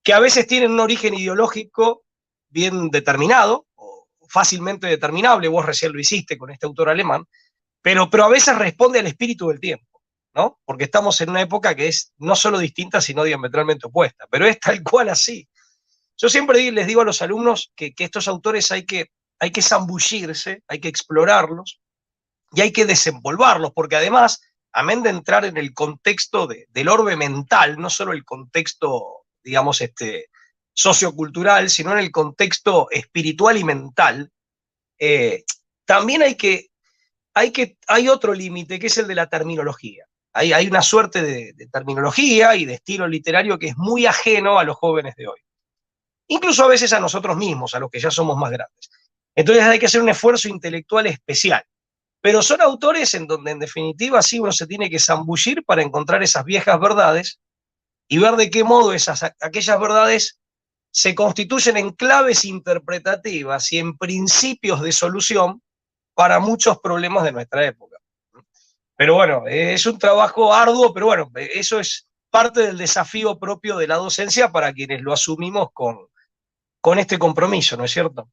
que a veces tienen un origen ideológico bien determinado o fácilmente determinable, vos recién lo hiciste con este autor alemán, pero a veces responde al espíritu del tiempo, ¿no? Porque estamos en una época que es no solo distinta, sino diametralmente opuesta, pero es tal cual así. Yo siempre les digo a los alumnos que estos autores hay que zambullirse, hay que explorarlos y hay que desenvolverlos, porque además, amén de entrar en el contexto del orbe mental, no solo el contexto, digamos, sociocultural, sino en el contexto espiritual y mental, también hay otro límite, que es el de la terminología. hay una suerte de terminología y de estilo literario que es muy ajeno a los jóvenes de hoy. Incluso a veces a nosotros mismos, a los que ya somos más grandes. Entonces hay que hacer un esfuerzo intelectual especial. Pero son autores en donde en definitiva sí uno se tiene que zambullir para encontrar esas viejas verdades y ver de qué modo aquellas verdades se constituyen en claves interpretativas y en principios de solución para muchos problemas de nuestra época. Pero bueno, es un trabajo arduo, pero bueno, eso es parte del desafío propio de la docencia para quienes lo asumimos con este compromiso, ¿no es cierto?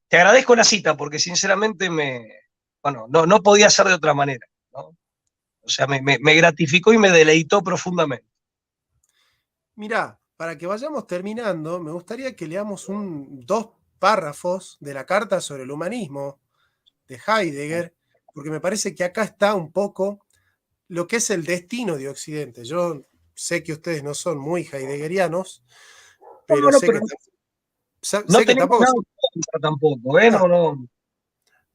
Te agradezco la cita porque sinceramente no podía ser de otra manera, ¿no? O sea, me gratificó y me deleitó profundamente. Mirá, para que vayamos terminando, me gustaría que leamos dos párrafos de la Carta sobre el Humanismo de Heidegger, porque me parece que acá está un poco lo que es el destino de Occidente. Yo sé que ustedes no son muy heideggerianos, pero sé que, No sé que tenemos tampoco nada son, en contra tampoco, ¿eh?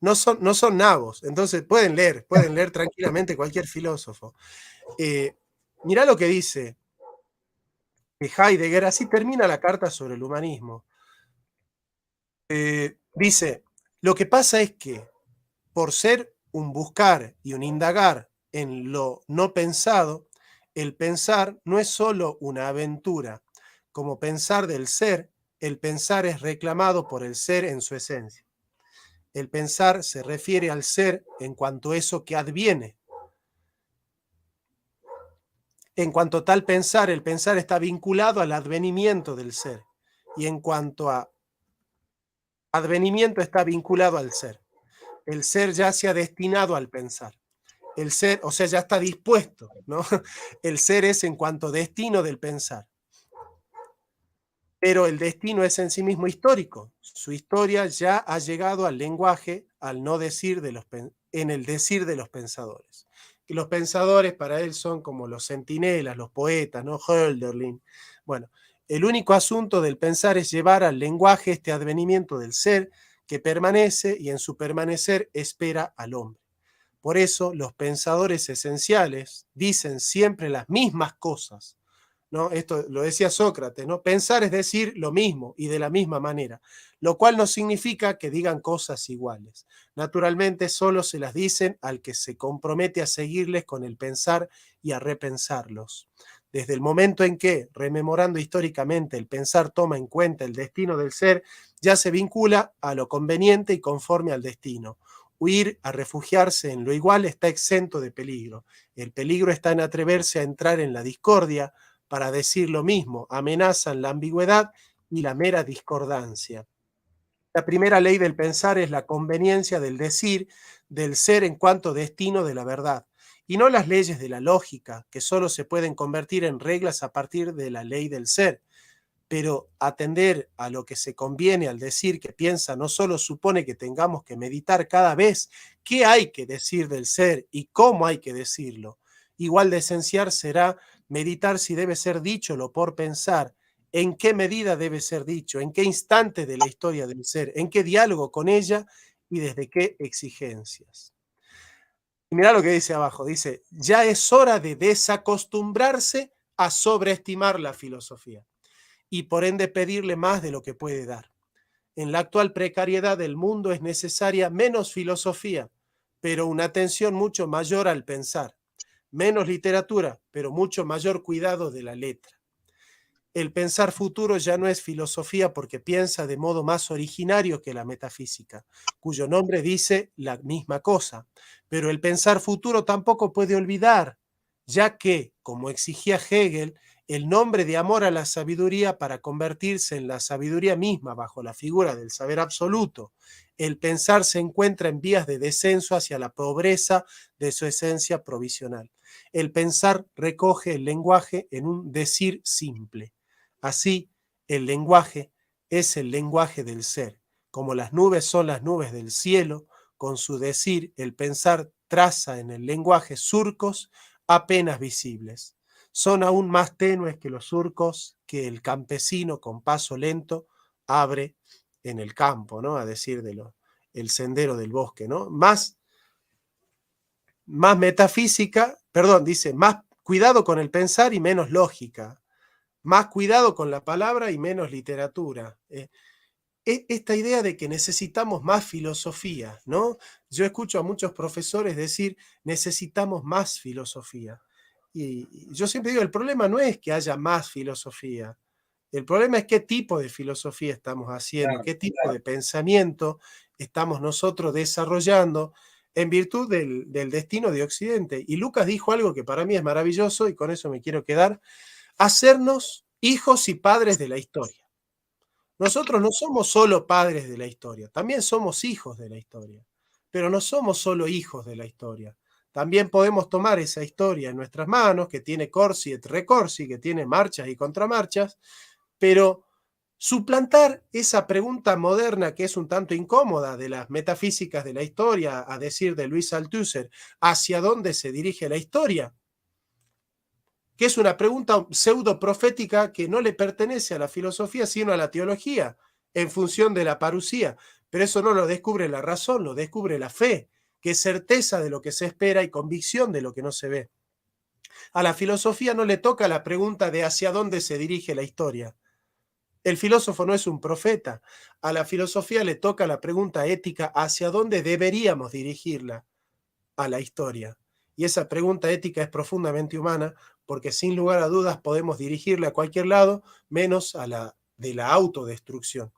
no son nabos. Entonces pueden leer tranquilamente cualquier filósofo. Mirá lo que dice Heidegger, así termina la Carta sobre el Humanismo. Dice, lo que pasa es que por ser un buscar y un indagar en lo no pensado, el pensar no es solo una aventura. Como pensar del ser, el pensar es reclamado por el ser en su esencia. El pensar se refiere al ser en cuanto a eso que adviene. En cuanto a tal pensar, el pensar está vinculado al advenimiento del ser. Y en cuanto a advenimiento está vinculado al ser. El ser ya se ha destinado al pensar. El ser, o sea, ya está dispuesto, ¿no? El ser es en cuanto destino del pensar. Pero el destino es en sí mismo histórico. Su historia ya ha llegado al lenguaje, al no decir en el decir de los pensadores. Y los pensadores para él son como los centinelas, los poetas, ¿no? Hölderlin. Bueno, el único asunto del pensar es llevar al lenguaje este advenimiento del ser que permanece y en su permanecer espera al hombre. Por eso los pensadores esenciales dicen siempre las mismas cosas, ¿no? Esto lo decía Sócrates, ¿no? Pensar es decir lo mismo y de la misma manera, lo cual no significa que digan cosas iguales. Naturalmente solo se las dicen al que se compromete a seguirles con el pensar y a repensarlos. Desde el momento en que, rememorando históricamente, el pensar toma en cuenta el destino del ser, ya se vincula a lo conveniente y conforme al destino. Huir a refugiarse en lo igual está exento de peligro. El peligro está en atreverse a entrar en la discordia para decir lo mismo. Amenazan la ambigüedad y la mera discordancia. La primera ley del pensar es la conveniencia del decir, del ser en cuanto destino de la verdad, y no las leyes de la lógica, que solo se pueden convertir en reglas a partir de la ley del ser. Pero atender a lo que se conviene al decir que piensa no solo supone que tengamos que meditar cada vez qué hay que decir del ser y cómo hay que decirlo. Igual de esencial será meditar si debe ser dicho lo por pensar, en qué medida debe ser dicho, en qué instante de la historia del ser, en qué diálogo con ella y desde qué exigencias. Y mirá lo que dice abajo, dice, ya es hora de desacostumbrarse a sobreestimar la filosofía y por ende pedirle más de lo que puede dar. En la actual precariedad del mundo es necesaria menos filosofía, pero una atención mucho mayor al pensar, menos literatura, pero mucho mayor cuidado de la letra. El pensar futuro ya no es filosofía porque piensa de modo más originario que la metafísica, cuyo nombre dice la misma cosa, pero el pensar futuro tampoco puede olvidar, ya que, como exigía Hegel, el nombre de amor a la sabiduría para convertirse en la sabiduría misma bajo la figura del saber absoluto, el pensar se encuentra en vías de descenso hacia la pobreza de su esencia provisional. El pensar recoge el lenguaje en un decir simple. Así, el lenguaje es el lenguaje del ser. Como las nubes son las nubes del cielo, con su decir, el pensar traza en el lenguaje surcos apenas visibles. Son aún más tenues que los surcos que el campesino con paso lento abre en el campo, ¿no? A decir el sendero del bosque, ¿no? Más más metafísica, perdón, dice, más cuidado con el pensar y menos lógica, más cuidado con la palabra y menos literatura. Esta idea de que necesitamos más filosofía, ¿no? Yo escucho a muchos profesores decir, necesitamos más filosofía. Y yo siempre digo, el problema no es que haya más filosofía, el problema es qué tipo de filosofía estamos haciendo, Claro, qué tipo de pensamiento estamos nosotros desarrollando en virtud del destino de Occidente. Y Lucas dijo algo que para mí es maravilloso y con eso me quiero quedar, hacernos hijos y padres de la historia. Nosotros no somos solo padres de la historia, también somos hijos de la historia, pero no somos solo hijos de la historia. También podemos tomar esa historia en nuestras manos, que tiene corsi et recorsi, que tiene marchas y contramarchas, pero suplantar esa pregunta moderna que es un tanto incómoda de las metafísicas de la historia, a decir de Luis Althusser, ¿hacia dónde se dirige la historia? Que es una pregunta pseudo profética que no le pertenece a la filosofía, sino a la teología, en función de la parusía. Pero eso no lo descubre la razón, lo descubre la fe, que es certeza de lo que se espera y convicción de lo que no se ve. A la filosofía no le toca la pregunta de hacia dónde se dirige la historia. El filósofo no es un profeta. A la filosofía le toca la pregunta ética hacia dónde deberíamos dirigirla a la historia. Y esa pregunta ética es profundamente humana porque sin lugar a dudas podemos dirigirla a cualquier lado menos a la de la autodestrucción.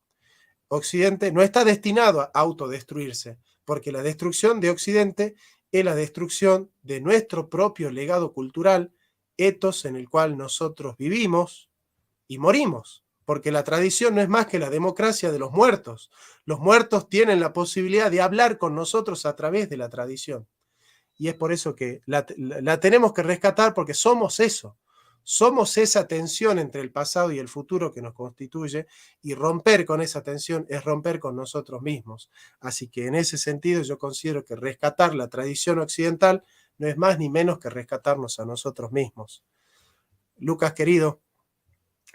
Occidente no está destinado a autodestruirse porque la destrucción de Occidente es la destrucción de nuestro propio legado cultural, etos en el cual nosotros vivimos y morimos, porque la tradición no es más que la democracia de los muertos. Los muertos tienen la posibilidad de hablar con nosotros a través de la tradición. Y es por eso que la tenemos que rescatar, porque somos eso. Somos esa tensión entre el pasado y el futuro que nos constituye, y romper con esa tensión es romper con nosotros mismos. Así que en ese sentido yo considero que rescatar la tradición occidental no es más ni menos que rescatarnos a nosotros mismos. Lucas, querido,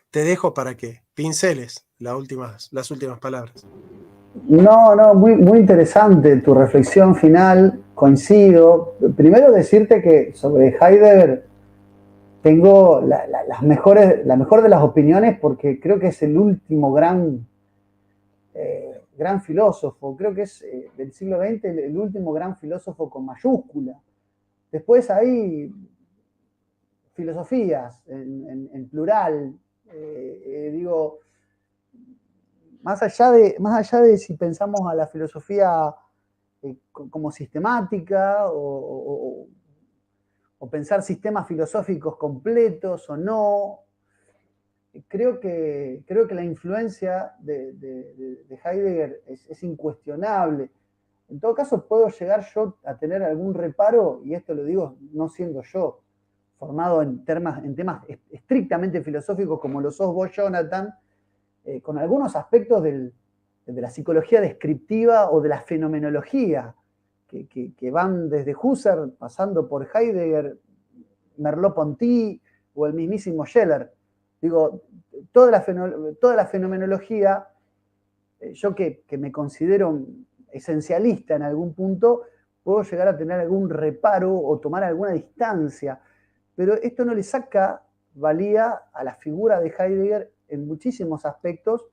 te dejo para que pinceles las últimas palabras. No, no, muy, muy interesante tu reflexión final, coincido. Primero decirte que sobre Heidegger tengo la mejor de las opiniones porque creo que es el último gran filósofo, creo que es del siglo XX el último gran filósofo con mayúscula. Después hay filosofías en plural, digo, más allá de si pensamos a la filosofía como sistemática o pensar sistemas filosóficos completos o no, creo que la influencia de Heidegger es incuestionable. En todo caso, puedo llegar yo a tener algún reparo, y esto lo digo no siendo yo formado en temas estrictamente filosóficos como lo sos vos, Jonathan, con algunos aspectos de la psicología descriptiva o de la fenomenología, que van desde Husserl, pasando por Heidegger, Merleau-Ponty o el mismísimo Scheller. Digo, toda la fenomenología, yo que me considero esencialista en algún punto, puedo llegar a tener algún reparo o tomar alguna distancia, pero esto no le saca valía a la figura de Heidegger en muchísimos aspectos,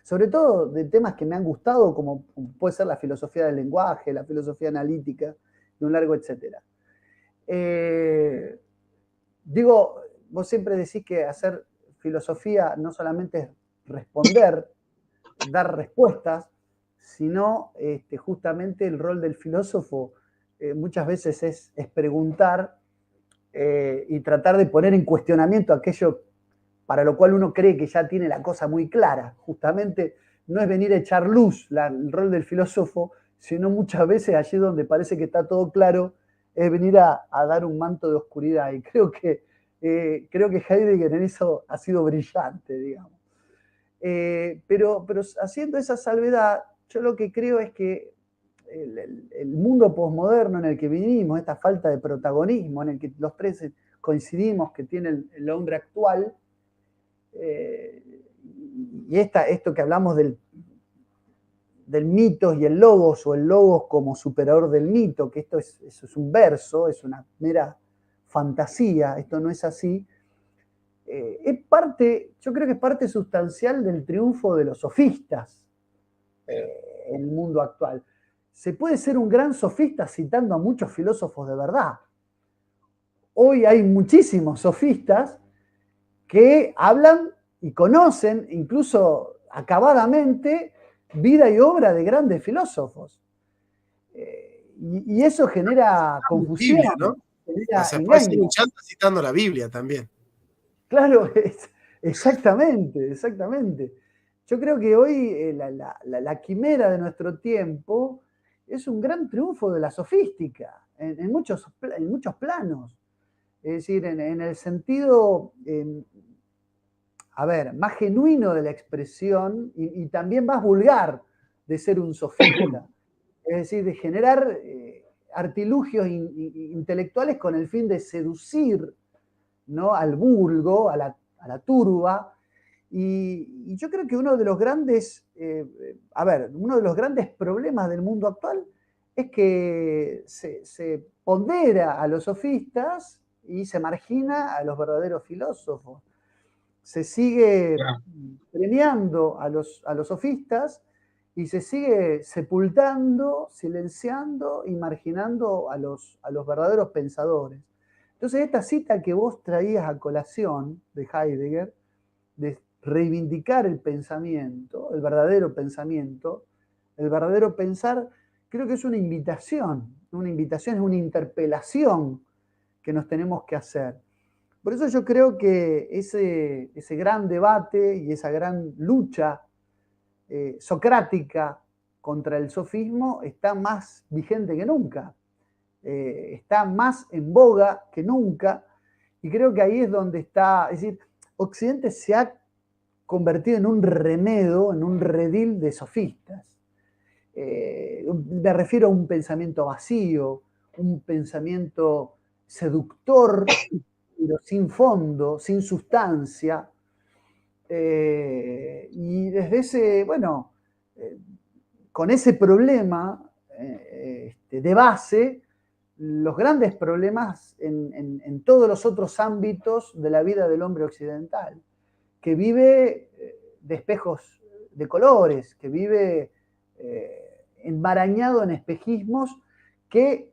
sobre todo de temas que me han gustado, como puede ser la filosofía del lenguaje, la filosofía analítica, y un largo etcétera. Digo, vos siempre decís que hacer filosofía no solamente es responder, dar respuestas, sino justamente el rol del filósofo muchas veces es preguntar y tratar de poner en cuestionamiento aquello para lo cual uno cree que ya tiene la cosa muy clara. Justamente no es venir a echar luz el rol del filósofo, sino muchas veces allí donde parece que está todo claro, es venir a dar un manto de oscuridad. Y creo que Heidegger en eso ha sido brillante, digamos. Pero haciendo esa salvedad, yo lo que creo es que el mundo posmoderno en el que vivimos, esta falta de protagonismo en el que los tres coincidimos que tiene el hombre actual, y esto que hablamos del mitos y el logos, o el logos como superador del mito, que eso es un verso, es una mera fantasía, esto no es así, yo creo que es parte sustancial del triunfo de los sofistas en el mundo actual. Se puede ser un gran sofista citando a muchos filósofos de verdad. Hoy hay muchísimos sofistas que hablan y conocen, incluso acabadamente, vida y obra de grandes filósofos. Y eso genera confusión, Biblia, ¿no? genera O sea, puede ser engaño. un chanta citando la Biblia también. Claro, exactamente, exactamente. Yo creo que hoy la quimera de nuestro tiempo es un gran triunfo de la sofística en muchos planos. Es decir, en el sentido, a ver, más genuino de la expresión y también más vulgar de ser un sofista. Es decir, de generar artilugios intelectuales con el fin de seducir, ¿no?, al vulgo, a la turba. Y yo creo que uno de los grandes, uno de los grandes problemas del mundo actual es que se pondera a los sofistas y se margina a los verdaderos filósofos. Se sigue premiando a los sofistas y se sigue sepultando, silenciando y marginando a los verdaderos pensadores. Entonces, esta cita que vos traías a colación de Heidegger, de reivindicar el pensamiento, el verdadero pensar, creo que es una invitación, es una interpelación que nos tenemos que hacer. Por eso yo creo que ese gran debate y esa gran lucha socrática contra el sofismo está más vigente que nunca, está más en boga que nunca, y creo que ahí es donde está, es decir, Occidente se ha convertido en un remedo, en un redil de sofistas. Me refiero a un pensamiento vacío, un pensamiento seductor, pero sin fondo, sin sustancia. Y desde ese, con ese problema de base, los grandes problemas en todos los otros ámbitos de la vida del hombre occidental, que vive de espejos de colores, que vive enmarañado en espejismos que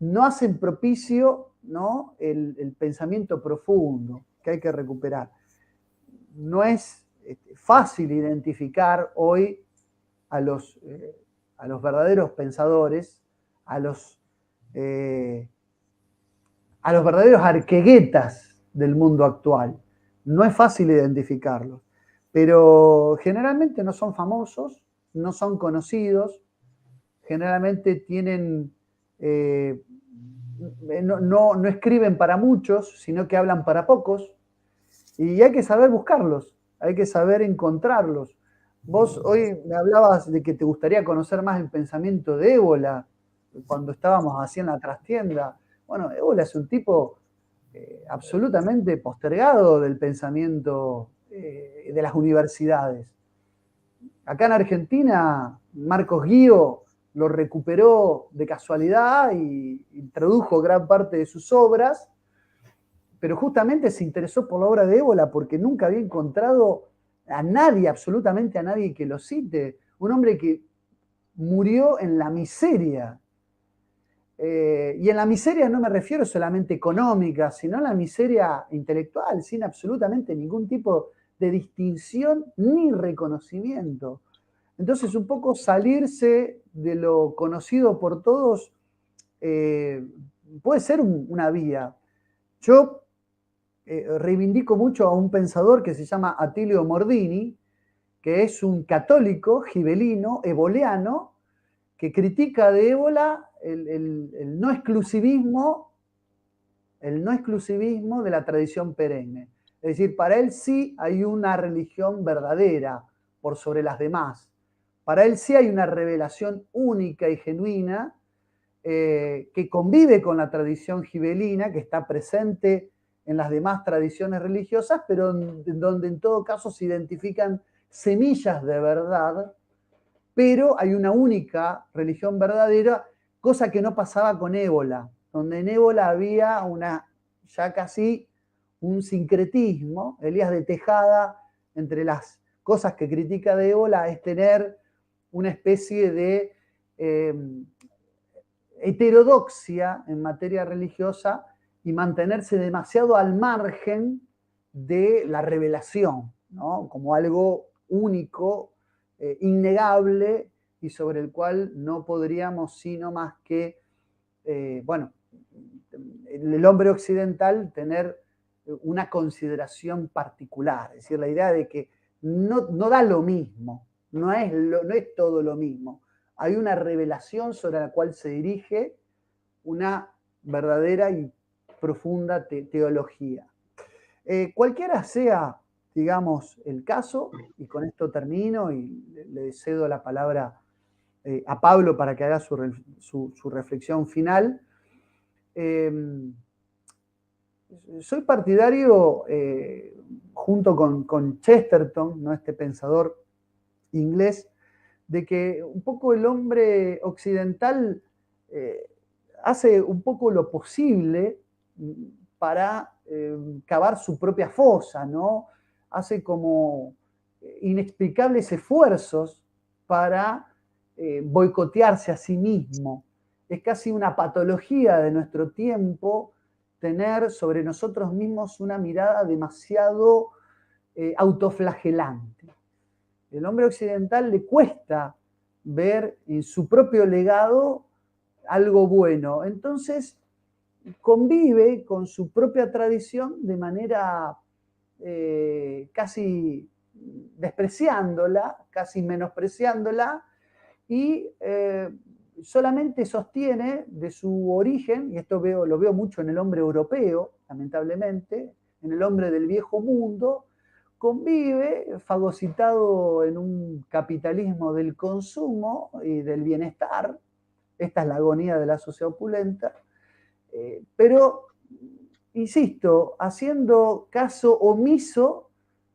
no hacen propicio, ¿no?, el pensamiento profundo que hay que recuperar. No es fácil identificar hoy a los verdaderos pensadores, a los verdaderos arqueguetas del mundo actual. No es fácil identificarlos, pero generalmente no son famosos, no son conocidos, generalmente tienen, no escriben para muchos, sino que hablan para pocos, y hay que saber buscarlos, hay que saber encontrarlos. Vos hoy me hablabas de que te gustaría conocer más el pensamiento de Ébola, cuando estábamos así en la trastienda. Bueno, Ébola es un tipo absolutamente postergado del pensamiento de las universidades. Acá en Argentina, Marcos Guío lo recuperó de casualidad y tradujo gran parte de sus obras, pero justamente se interesó por la obra de Ébola porque nunca había encontrado a nadie, absolutamente a nadie que lo cite. Un hombre que murió en la miseria. Y en la miseria no me refiero solamente económica, sino en la miseria intelectual, sin absolutamente ningún tipo de distinción ni reconocimiento. Entonces, un poco salirse de lo conocido por todos puede ser una vía. Yo reivindico mucho a un pensador que se llama Attilio Mordini, que es un católico gibelino, eboliano, que critica de Ébola el no exclusivismo de la tradición perenne. Es decir, para él sí hay una religión verdadera por sobre las demás. Para él sí hay una revelación única y genuina que convive con la tradición gibelina, que está presente en las demás tradiciones religiosas, pero donde en todo caso se identifican semillas de verdad, pero hay una única religión verdadera, cosa que no pasaba con Ébola, donde en Ébola había ya casi un sincretismo. Elías de Tejada, entre las cosas que critica de Ébola, es tener una especie de heterodoxia en materia religiosa y mantenerse demasiado al margen de la revelación, ¿no? Como algo único, innegable, y sobre el cual no podríamos sino más que, bueno, el hombre occidental tener una consideración particular, es decir, la idea de que no da lo mismo, no es todo lo mismo. Hay una revelación sobre la cual se dirige una verdadera y profunda teología. Cualquiera sea, digamos, el caso, y con esto termino y le cedo la palabra a Pablo para que haga su reflexión final. Soy partidario, junto con Chesterton, ¿no?, este pensador inglés, de que un poco el hombre occidental hace un poco lo posible para cavar su propia fosa, ¿no? Hace como inexplicables esfuerzos para boicotearse a sí mismo. Es casi una patología de nuestro tiempo tener sobre nosotros mismos una mirada demasiado autoflagelante. El hombre occidental le cuesta ver en su propio legado algo bueno. Entonces convive con su propia tradición de manera casi despreciándola, casi menospreciándola, y solamente sostiene de su origen, y esto lo veo mucho en el hombre europeo, lamentablemente, en el hombre del viejo mundo, convive fagocitado en un capitalismo del consumo y del bienestar. Esta es la agonía de la sociedad opulenta, pero, insisto, haciendo caso omiso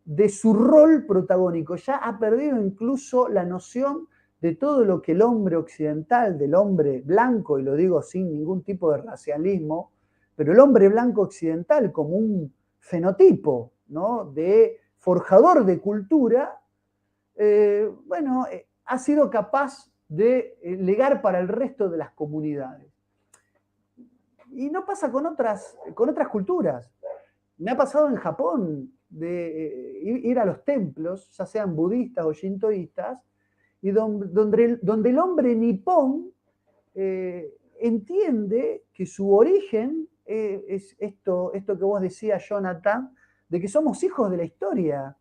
de su rol protagónico. Ya ha perdido incluso la noción de todo lo que el hombre occidental, del hombre blanco, y lo digo sin ningún tipo de racialismo, pero el hombre blanco occidental como un fenotipo, ¿no?, de forjador de cultura, ha sido capaz de legar para el resto de las comunidades. Y no pasa con otras culturas. Me ha pasado en Japón de ir a los templos, ya sean budistas o shintoístas, y donde el hombre nipón entiende que su origen es esto que vos decías, Jonathan, de que somos hijos de la historia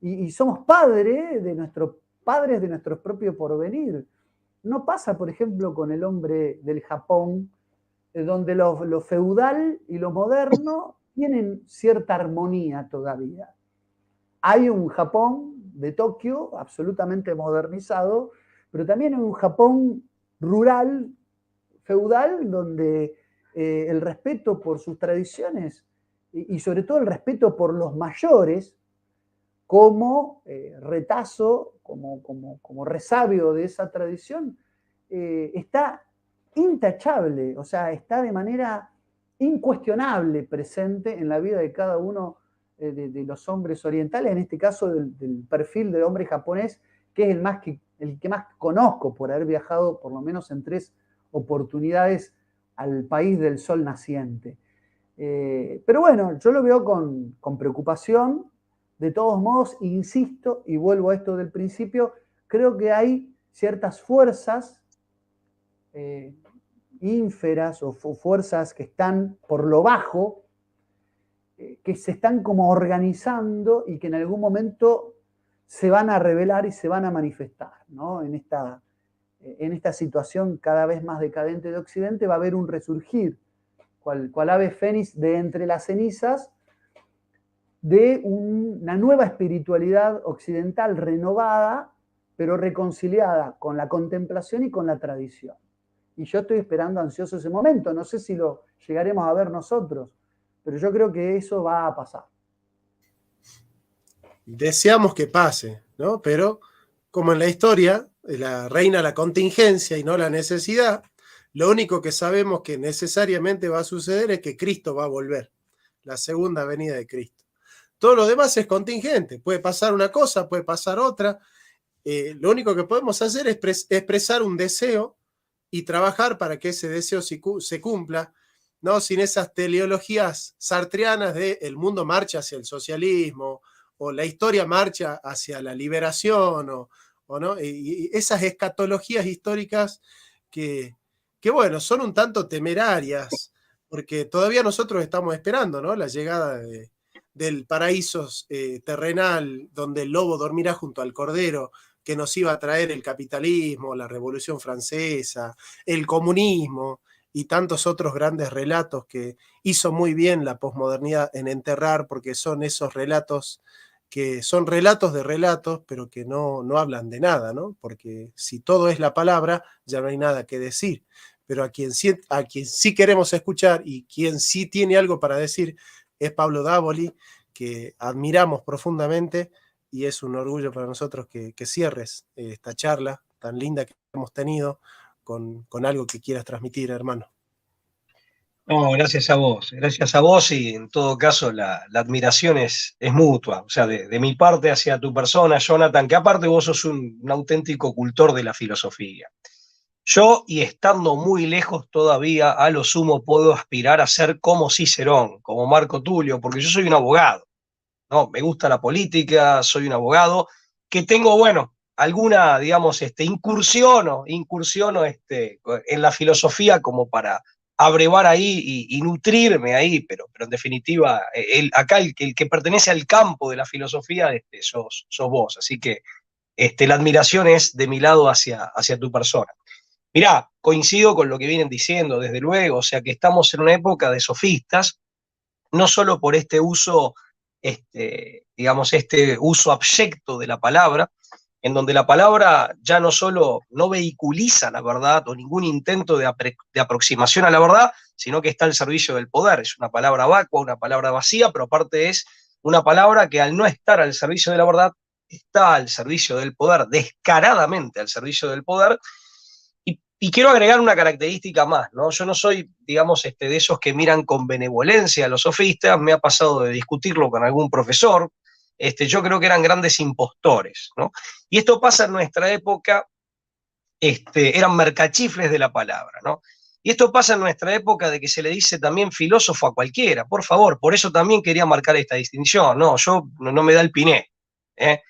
y somos padres de nuestro propio porvenir. No pasa, por ejemplo, con el hombre del Japón, donde lo feudal y lo moderno tienen cierta armonía todavía. Hay un Japón de Tokio absolutamente modernizado, pero también hay un Japón rural, feudal, donde el respeto por sus tradiciones y sobre todo el respeto por los mayores como retazo, como resabio de esa tradición, está intachable, o sea, está de manera incuestionable presente en la vida de cada uno de los hombres orientales, en este caso del perfil del hombre japonés, que es el que más conozco por haber viajado por lo menos en 3 oportunidades al país del sol naciente. Pero bueno, yo lo veo con preocupación. De todos modos, insisto, y vuelvo a esto del principio, creo que hay ciertas fuerzas ínferas o fuerzas que están por lo bajo, que se están como organizando y que en algún momento se van a revelar y se van a manifestar, ¿no? En esta situación cada vez más decadente de Occidente va a haber un resurgir, cual ave fénix de entre las cenizas, de una nueva espiritualidad occidental renovada, pero reconciliada con la contemplación y con la tradición. Y yo estoy esperando ansioso ese momento. No sé si lo llegaremos a ver nosotros, pero yo creo que eso va a pasar. Deseamos que pase, ¿no? Pero como en la historia, reina la contingencia y no la necesidad, lo único que sabemos que necesariamente va a suceder es que Cristo va a volver, la segunda venida de Cristo. Todo lo demás es contingente, puede pasar una cosa, puede pasar otra. Lo único que podemos hacer es expresar un deseo y trabajar para que ese deseo se cumpla, ¿no? Sin esas teleologías sartreanas de el mundo marcha hacia el socialismo, o la historia marcha hacia la liberación, o ¿no? Y esas escatologías históricas que, bueno, son un tanto temerarias, porque todavía nosotros estamos esperando, ¿no? La llegada del paraíso terrenal, donde el lobo dormirá junto al cordero, que nos iba a traer el capitalismo, la Revolución Francesa, el comunismo y tantos otros grandes relatos que hizo muy bien la posmodernidad en enterrar, porque son esos relatos que son relatos de relatos, pero que no hablan de nada, ¿no? Porque si todo es la palabra, ya no hay nada que decir. Pero a quien sí queremos escuchar y quien sí tiene algo para decir es Pablo Dávoli, que admiramos profundamente, y es un orgullo para nosotros que cierres esta charla tan linda que hemos tenido con algo que quieras transmitir, hermano. No, gracias a vos y en todo caso la admiración es mutua, o sea, de mi parte hacia tu persona, Jonathan, que aparte vos sos un auténtico cultor de la filosofía. Yo, y estando muy lejos todavía, a lo sumo puedo aspirar a ser como Cicerón, como Marco Tulio, porque yo soy un abogado, ¿no? Me gusta la política, soy un abogado, que tengo, bueno, alguna, digamos, incursiono en la filosofía como para abrevar ahí y nutrirme ahí, pero en definitiva, acá el que pertenece al campo de la filosofía sos vos, así que la admiración es de mi lado hacia tu persona. Mirá, coincido con lo que vienen diciendo, desde luego, o sea que estamos en una época de sofistas, no solo por este uso, digamos, este uso abyecto de la palabra, en donde la palabra ya no solo no vehiculiza la verdad o ningún intento de aproximación a la verdad, sino que está al servicio del poder. Es una palabra vacua, una palabra vacía, pero aparte es una palabra que al no estar al servicio de la verdad, está al servicio del poder, descaradamente al servicio del poder. Y quiero agregar una característica más, ¿no? Yo no soy, digamos, de esos que miran con benevolencia a los sofistas, me ha pasado de discutirlo con algún profesor, yo creo que eran grandes impostores, ¿no? Y esto pasa en nuestra época, eran mercachifles de la palabra, ¿no? Y esto pasa en nuestra época de que se le dice también filósofo a cualquiera, por favor, por eso también quería marcar esta distinción, no, yo no me da el piné, ¿eh?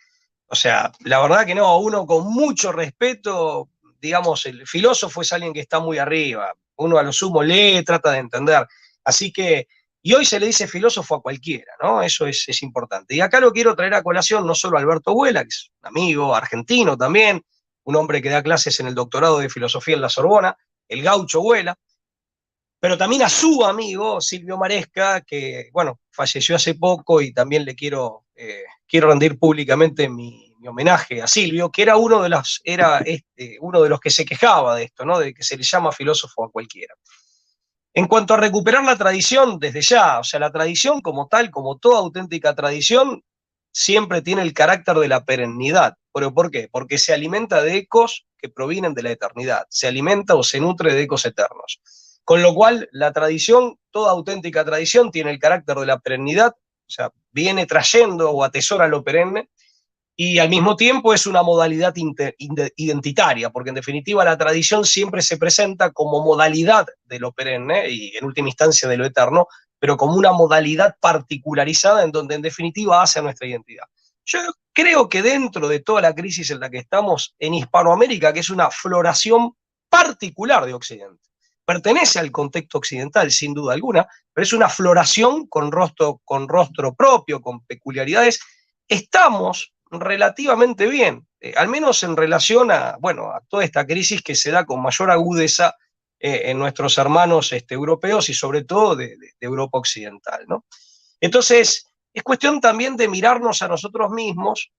O sea, la verdad que no, uno con mucho respeto, digamos, el filósofo es alguien que está muy arriba, uno a lo sumo lee, trata de entender, así que, y hoy se le dice filósofo a cualquiera, ¿no? Eso es importante. Y acá lo quiero traer a colación no solo a Alberto Vuela, que es un amigo argentino también, un hombre que da clases en el doctorado de filosofía en la Sorbona, el gaucho Vuela, pero también a su amigo Silvio Maresca, que, bueno, falleció hace poco y también le quiero rendir públicamente mi homenaje a Silvio, que era uno de los que se quejaba de esto, ¿no? De que se le llama filósofo a cualquiera. En cuanto a recuperar la tradición, desde ya, o sea, la tradición como tal, como toda auténtica tradición, siempre tiene el carácter de la perennidad. ¿Pero por qué? Porque se alimenta de ecos que provienen de la eternidad, se alimenta o se nutre de ecos eternos. Con lo cual, la tradición, toda auténtica tradición, tiene el carácter de la perennidad, o sea, viene trayendo o atesora lo perenne, y al mismo tiempo es una modalidad identitaria, porque en definitiva la tradición siempre se presenta como modalidad de lo perenne y en última instancia de lo eterno, pero como una modalidad particularizada en donde en definitiva hace a nuestra identidad. Yo creo que dentro de toda la crisis en la que estamos en Hispanoamérica, que es una floración particular de Occidente, pertenece al contexto occidental sin duda alguna, pero es una floración con rostro propio, con peculiaridades, estamos relativamente bien, al menos en relación a toda esta crisis que se da con mayor agudeza en nuestros hermanos europeos y sobre todo de Europa occidental, ¿no? Entonces, es cuestión también de mirarnos a nosotros mismos,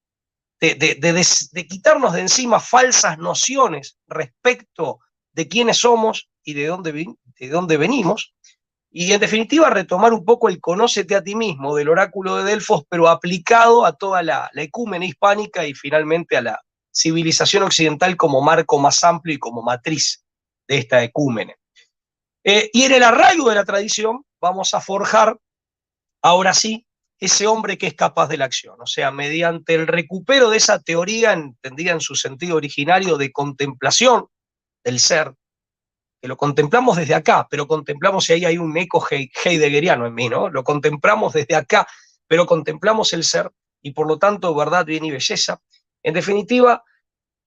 de quitarnos de encima falsas nociones respecto de quiénes somos y de dónde venimos, y en definitiva retomar un poco el conócete a ti mismo del oráculo de Delfos, pero aplicado a toda la ecúmena hispánica y finalmente a la civilización occidental como marco más amplio y como matriz de esta ecúmene. Y en el arraigo de la tradición vamos a forjar, ahora sí, ese hombre que es capaz de la acción, o sea, mediante el recupero de esa teoría entendida en su sentido originario de contemplación del ser, que lo contemplamos desde acá, pero contemplamos, y ahí hay un eco heideggeriano en mí, ¿no? Lo contemplamos desde acá, pero contemplamos el ser, y por lo tanto, verdad, bien y belleza. En definitiva,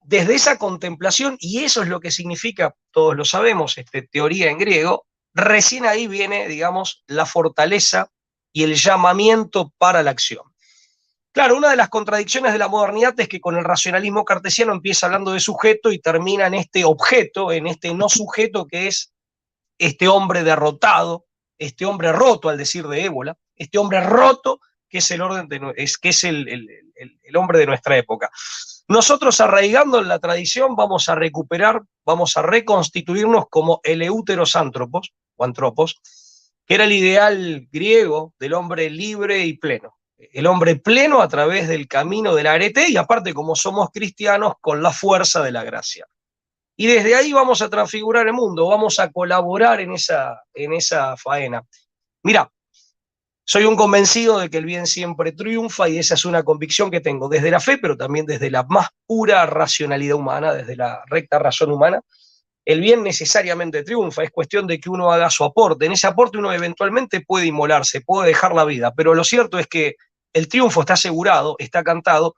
desde esa contemplación, y eso es lo que significa, todos lo sabemos, teoría en griego, recién ahí viene, digamos, la fortaleza y el llamamiento para la acción. Claro, una de las contradicciones de la modernidad es que con el racionalismo cartesiano empieza hablando de sujeto y termina en este objeto, en este no sujeto que es este hombre derrotado, este hombre roto, al decir de Ébola, este hombre roto que es el orden que es el hombre de nuestra época. Nosotros, arraigando en la tradición, vamos a recuperar, vamos a reconstituirnos como eleuteros antropos, o antropos, que era el ideal griego del hombre libre y pleno. El hombre pleno a través del camino de la arete y aparte, como somos cristianos, con la fuerza de la gracia. Y desde ahí vamos a transfigurar el mundo, vamos a colaborar en esa faena. Mira, soy un convencido de que el bien siempre triunfa y esa es una convicción que tengo desde la fe, pero también desde la más pura racionalidad humana, desde la recta razón humana. El bien necesariamente triunfa, es cuestión de que uno haga su aporte. En ese aporte uno eventualmente puede inmolarse, puede dejar la vida, pero lo cierto es que el triunfo está asegurado, está cantado,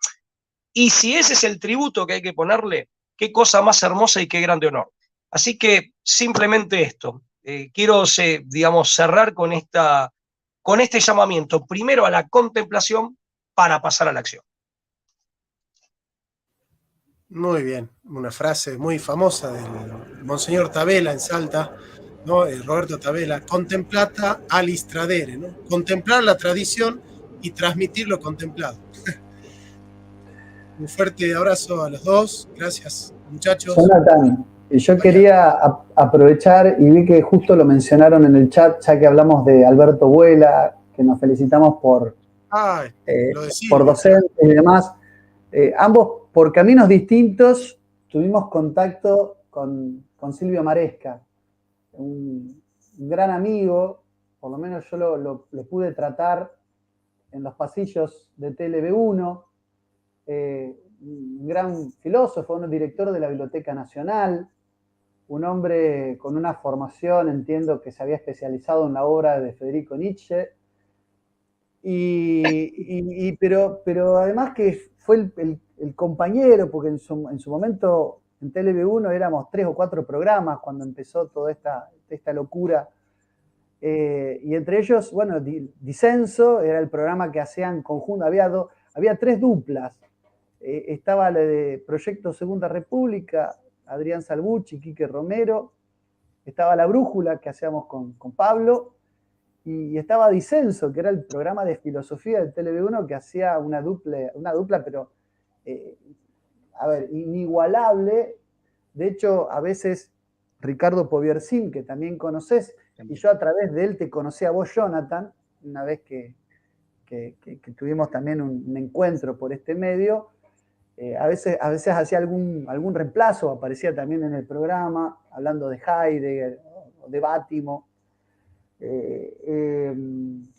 y si ese es el tributo que hay que ponerle, qué cosa más hermosa y qué grande honor. Así que simplemente esto, quiero, digamos, cerrar con este llamamiento, primero a la contemplación para pasar a la acción. Muy bien, una frase muy famosa del Monseñor Tabela en Salta, ¿no? Roberto Tabela, contemplata alis tradere, ¿no? Contemplar la tradición y transmitir lo contemplado. Un fuerte abrazo a los dos, gracias muchachos. Jonathan, yo Vaya. quería aprovechar y vi que justo lo mencionaron en el chat, ya que hablamos de Alberto Vuela, que nos felicitamos por Lo de por Silvio. docentes y demás. Ambos, por caminos distintos, tuvimos contacto con Silvio Maresca, un gran amigo, por lo menos yo lo pude tratar en los pasillos de TLB1, un gran filósofo, un director de la Biblioteca Nacional, un hombre con una formación, entiendo que se había especializado en la obra de Federico Nietzsche, pero además que fue el compañero, porque en su momento en TLB1 éramos 3 o 4 programas cuando empezó toda esta locura. Y entre ellos, bueno, Disenso era el programa que hacían conjunto, había 3 duplas. Estaba la de Proyecto Segunda República, Adrián Salvucci, Quique Romero, estaba La Brújula que hacíamos con Pablo, y estaba Disenso, que era el programa de filosofía del TLB1 que hacía una dupla pero, inigualable. De hecho, a veces Ricardo Poviersin, que también conoces, y yo a través de él te conocí a vos, Jonathan, una vez que tuvimos también un encuentro por este medio. A veces hacía algún reemplazo, aparecía también en el programa, hablando de Heidegger o de Bátimo.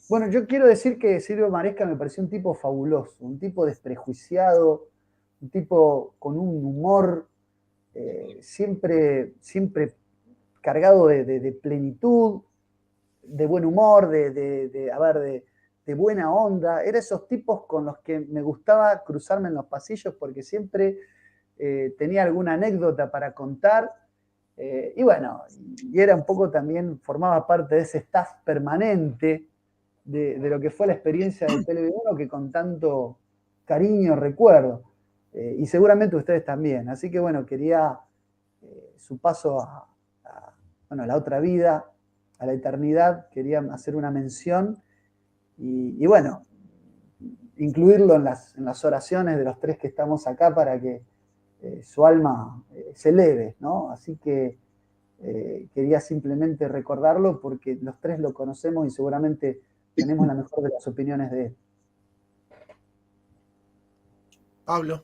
Bueno, yo quiero decir que Silvio Maresca me pareció un tipo fabuloso, un tipo desprejuiciado, un tipo con un humor siempre cargado de plenitud, de buen humor, de buena onda. Era esos tipos con los que me gustaba cruzarme en los pasillos porque siempre tenía alguna anécdota para contar. Y bueno, y era un poco también, formaba parte de ese staff permanente de lo que fue la experiencia de TLB1 que con tanto cariño recuerdo. Y seguramente ustedes también. Así que bueno, quería su paso a la otra vida, a la eternidad, quería hacer una mención y bueno, incluirlo en las oraciones de los 3 que estamos acá para que su alma se eleve, ¿no? Así que quería simplemente recordarlo porque los 3 lo conocemos y seguramente tenemos la mejor de las opiniones de él. Pablo.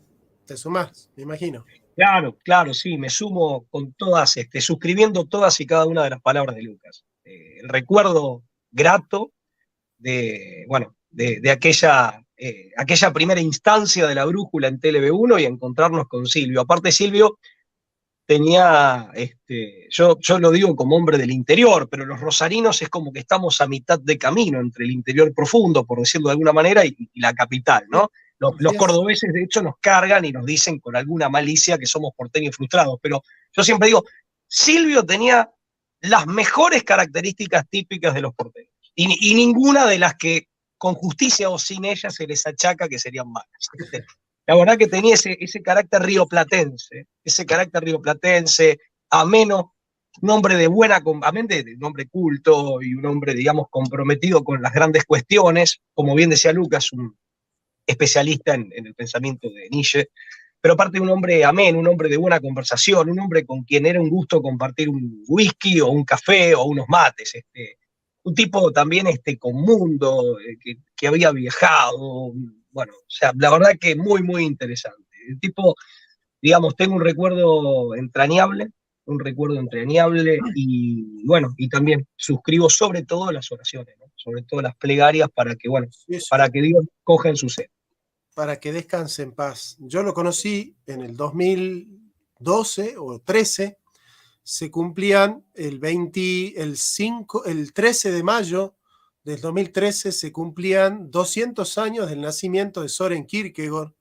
te sumás, me imagino. Claro, claro, sí, me sumo con todas, suscribiendo todas y cada una de las palabras de Lucas. El recuerdo grato de, bueno, de aquella primera instancia de la brújula en TLV1 y encontrarnos con Silvio. Aparte, Silvio tenía, yo lo digo como hombre del interior, pero los rosarinos es como que estamos a mitad de camino entre el interior profundo, por decirlo de alguna manera, y la capital, ¿no? Los cordobeses, de hecho, nos cargan y nos dicen con alguna malicia que somos porteños frustrados, pero yo siempre digo, Silvio tenía las mejores características típicas de los porteños, y ninguna de las que con justicia o sin ellas se les achaca que serían malas. La verdad que tenía ese carácter rioplatense, ameno, un hombre de buena, un hombre culto y un hombre, digamos, comprometido con las grandes cuestiones, como bien decía Lucas, un especialista en el pensamiento de Nietzsche, pero aparte un hombre ameno, un hombre de buena conversación, un hombre con quien era un gusto compartir un whisky o un café o unos mates, un tipo también con mundo, que había viajado, bueno, o sea, la verdad que muy, muy interesante. El tipo, digamos, tengo un recuerdo entrañable y bueno, y también suscribo sobre todo las oraciones, ¿no? Sobre todo las plegarias para que, bueno, para que Dios coja en su seno. Para que descanse en paz. Yo lo conocí en el 2012 o 13, se cumplían el 13 de mayo del 2013 se cumplían 200 años del nacimiento de Søren Kierkegaard.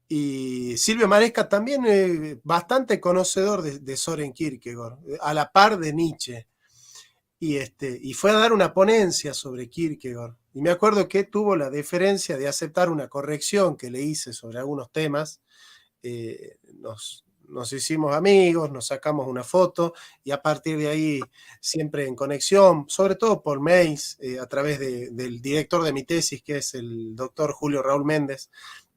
Y Silvio Maresca también bastante conocedor de Søren Kierkegaard, a la par de Nietzsche. Y fue a dar una ponencia sobre Kierkegaard. Y me acuerdo que tuvo la deferencia de aceptar una corrección que le hice sobre algunos temas. Nos hicimos amigos, nos sacamos una foto y a partir de ahí siempre en conexión, sobre todo por mails, a través del director de mi tesis, que es el doctor Julio Raúl Méndez.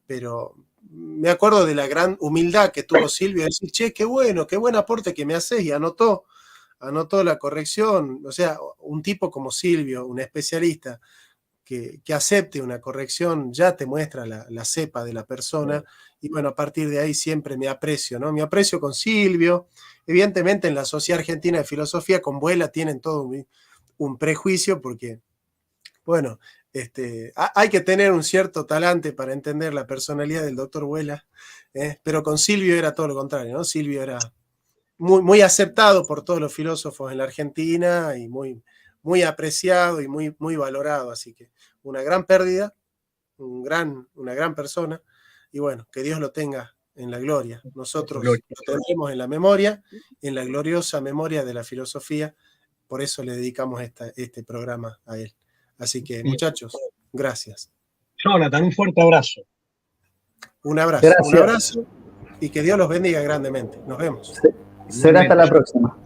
Pero me acuerdo de la gran humildad que tuvo Silvio, de decir, che, qué buen aporte que me haces, y anotó la corrección. O sea, un tipo como Silvio, un especialista, que acepte una corrección, ya te muestra la cepa de la persona. Y bueno, a partir de ahí siempre me aprecio, ¿no? Me aprecio con Silvio. Evidentemente en la Sociedad Argentina de Filosofía con Vuela tienen todo un prejuicio porque, bueno, hay que tener un cierto talante para entender la personalidad del doctor Vuela, pero con Silvio era todo lo contrario, ¿no? Silvio era muy, muy aceptado por todos los filósofos en la Argentina y muy, muy apreciado y muy, muy valorado. Así que una gran pérdida, una gran persona, y bueno, que Dios lo tenga en la gloria. Nosotros lo tendremos en la memoria, en la gloriosa memoria de la filosofía. Por eso le dedicamos este programa a él. Así que, muchachos, gracias. Jonathan, un fuerte abrazo. Un abrazo, gracias. Un abrazo, y que Dios los bendiga grandemente. Nos vemos. Será hasta la próxima.